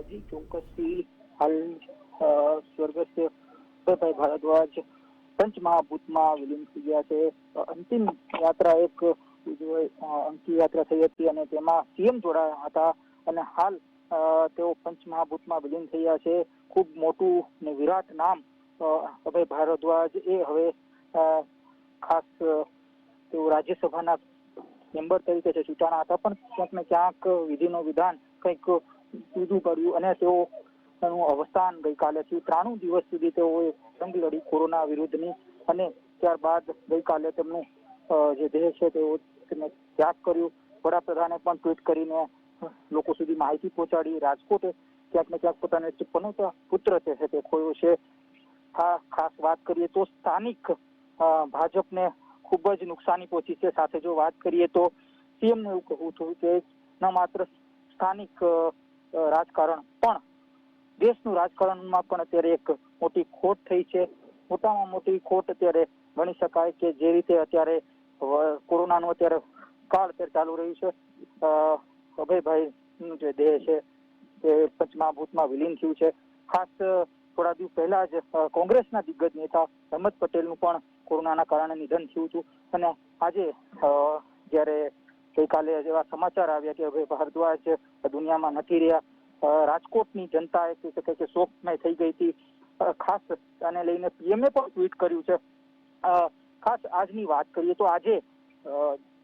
જી ચોક્કસથી હાલ સ્વર્ગસ્થ અભયભાઈ ભારદ્વાજ પંચમહાભૂતમાં વિલીન થઈ ગયા છે. અંતિમ યાત્રા એક અંતિમ યાત્રા થઈ હતી અને તેમાં સીએમ જોડાયા હતા અને હાલ તેઓ પંચમહાભૂતમાં વિલીન થયા છે. ખૂબ મોટું ને વિરાટ નામ અભય ભારદ્વાજ એ હવે ખાસ તેઓ રાજ્યસભાના મેમ્બર તરીકે ચૂંટાણા હતા, પણ ક્યાંક ને ક્યાંક વિધિનો વિધાન કંઈક જુદું કર્યું અને તેઓનું અવસાન ગઈકાલે થયું. 93 દિવસ સુધી તેઓએ જંગ લડી કોરોના વિરુદ્ધની અને ત્યારબાદ ગઈકાલે તેમનું જે દેહ છે તેમને ત્યાગ કર્યું. વડાપ્રધાને પણ ટ્વીટ કરીને લોકો સુધી માહિતી પહોંચાડી. રાજકોટે ક્યાંક ને ક્યાંક પોતાનો પનોતા પુત્ર છે તે ખોયો છે. ખાસ વાત કરીએ તો સ્થાનિક ભાજપને ખૂબ જ નુકસાની પહોંચી છે. સાથે જો વાત કરીએ તો સીએમને એવું કહેવું હતું કે ન માત્ર સ્થાનિક રાજકારણ પણ દેશનું રાજકારણમાં પણ અત્યારે એક મોટી ખોટ થઈ છે. મોટામાં મોટી ખોટ અત્યારે ગણી શકાય કે જે રીતે અત્યારે કોરોનાનું અત્યારે કાળ અત્યારે ચાલુ રહ્યું છે. અભયભાઈ નું જે દેહ છે તે પંચમહાભૂતમાં વિલીન થયું છે. ખાસ થોડા દિવસ પહેલા જ કોંગ્રેસના દિગ્ગજ નેતા અહેમદ પટેલનું પણ કોરોનાના કારણે નિધન થયું હતું અને આજે જ્યારે ગઈકાલે જેવા સમાચાર આવ્યા કે અભય ભારદ્વાજ દુનિયામાં નથી રહ્યા, રાજકોટની જનતા કહી શકાય કે શોકમય થઈ ગઈ હતી. ખાસ આને લઈને પીએમએ પણ ટ્વીટ કર્યું છે. ખાસ આજની વાત કરીએ તો આજે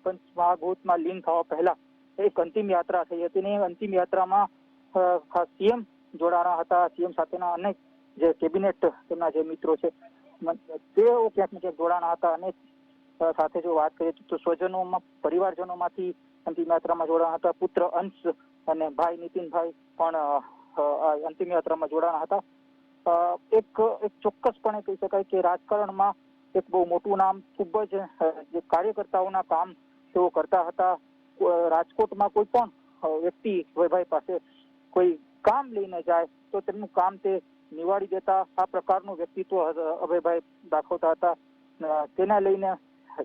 પંચમહાભૂતમાં લીન થવા પહેલા એક અંતિમ યાત્રા થઈ હતી ને અંતિમ યાત્રામાં ખાસ સીએમ જોડાણા હતા. સીએમ સાથેના અનેક જે કેબિનેટ તેમના જે મિત્રો છે તેઓ ક્યાંક ને ક્યાંક જોડાણા હતા અને સાથે જો વાત કરીએ તો સ્વજનોમાં પરિવારજનોમાંથી અંતિમ યાત્રામાં જોડાણા હતા. પુત્ર અંશ અને ભાઈ નીતિનભાઈ પણ અંતિમ યાત્રામાં જોડાણા હતા. એક ચોક્કસપણે કહી શકાય કે રાજકારણમાં એક બહુ મોટું નામ, ખૂબ જ જે કાર્યકર્તાઓના કામ તેઓ કરતા હતા. રાજકોટમાં કોઈ પણ વ્યક્તિ અભયભાઈ પાસે કોઈ કામ લઈને જાય તો તેમનું કામ તે નિવાડી દેતા. આ પ્રકારનું વ્યક્તિત્વ અભયભાઈ દાખવતા હતા. તેને લઈને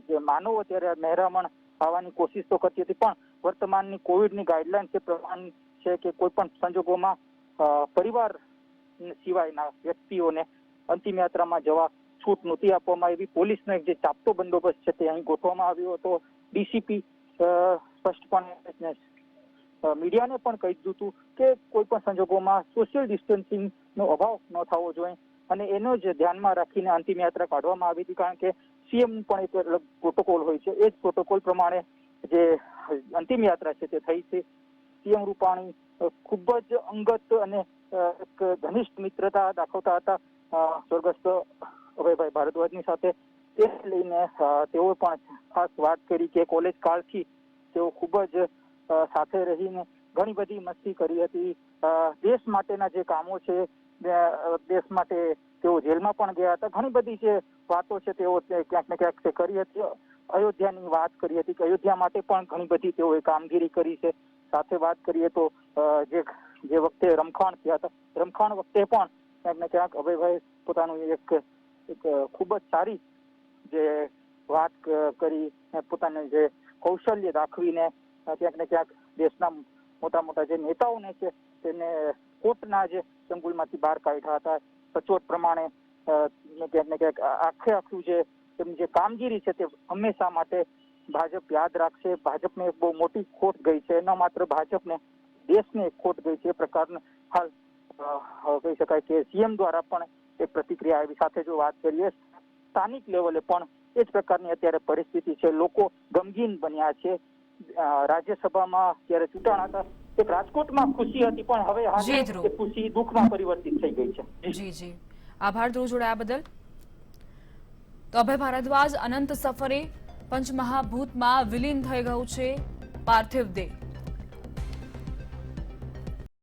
જે માનવો ત્યારે મહેરામણ આવવાની કોશિશ તો કરતી હતી, પણ વર્તમાનની કોવિડની ગાઈડલાઈન છે પ્રમાણ છે કે કોઈ પણ સંજોગોમાં પરિવાર સિવાયના વ્યક્તિઓને અંતિમ યાત્રામાં જવા છૂટ નહોતી આપવામાં આવી. પોલીસનો એક જે ચાપતો બંદોબસ્ત છે તે અહીં ગોઠવવામાં આવ્યો હતો. ડીસીપી સ્પષ્ટપણે મીડિયાને પણ કહી દીધું હતું કે કોઈ પણ સંજોગોમાં સોશિયલ ડિસ્ટન્સિંગનો અભાવ ન થવો જોઈએ અને એનો જ ધ્યાનમાં રાખીને અંતિમ યાત્રા કાઢવામાં આવી હતી. કારણ કે સીએમ પણ એક અલગ પ્રોટોકોલ હોય છે, એ જ પ્રોટોકોલ પ્રમાણે જે અંતિમ યાત્રા છે તે થઈ છે. સીએમ રૂપાણી ખૂબ જ અંગત અને એક ઘનિષ્ઠ મિત્રતા દાખવતા હતા સ્વર્ગસ્થ અભયભાઈ ભારદ્વાજની સાથે. તે લઈને તેઓ પણ ખાસ વાત કરી કે કોલેજ કાળથી તેઓ ખૂબ જ સાથે રહીને ઘણી બધી મસ્તી કરી હતી. દેશ માટેના જે કામો છે, દેશ માટે તેઓ જેલમાં પણ ગયા હતા. ઘણી બધી જે વાતો છે તેઓ ક્યાંક ને ક્યાંક કરી હતી. અયોધ્યાની વાત કરી હતી કે અયોધ્યા માટે પણ ઘણી બધી તેઓએ કામગીરી કરી છે. સાથે વાત કરીએ તો જે વખતે રમખાણ થયા હતા, રમખાણ વખતે પણ ક્યાંક ને ક્યાંક અભયભાઈ પોતાનું એક ખૂબ જ સારી જે વાત કરી, પોતાને જે કૌશલ્ય દાખવીને ક્યાંક ને ક્યાંક દેશના મોટા મોટા જે નેતાઓને છે તેને કોર્ટના જે ચંગુલમાંથી બહાર કાઢ્યા હતા. સચોટ પ્રમાણે ક્યાંક ને ક્યાંક આખું જે તેમની જે કામગીરી છે તે હંમેશા માટે ભાજપ યાદ રાખશે. ભાજપને એક બહુ મોટી ખોટ ગઈ છે, ન માત્ર ભાજપને, દેશને એક ખોટ ગઈ છે. એ પ્રકારનું હાલ કહી શકાય કે સીએમ દ્વારા પણ એક પ્રતિક્રિયા આવી. સાથે જો વાત કરીએ સ્થાનિક લેવલે પણ એ જ પ્રકારની અત્યારે પરિસ્થિતિ છે. લોકો ગમગીન બન્યા છે. રાજ્યસભામાં જ્યારે ચૂંટણા હતા એક રાજકોટમાં ખુશી હતી, પણ હવે હાલ ખુશી દુઃખમાં પરિવર્તિત થઈ ગઈ છે. જી આભાર ધ્રુવ જોડાયા બદલ. તો અભય ભારદ્વાજ અનંત સફરે પંચમહાભૂતમાં વિલીન થઈ ગયું છે પાર્થિવ દેહ.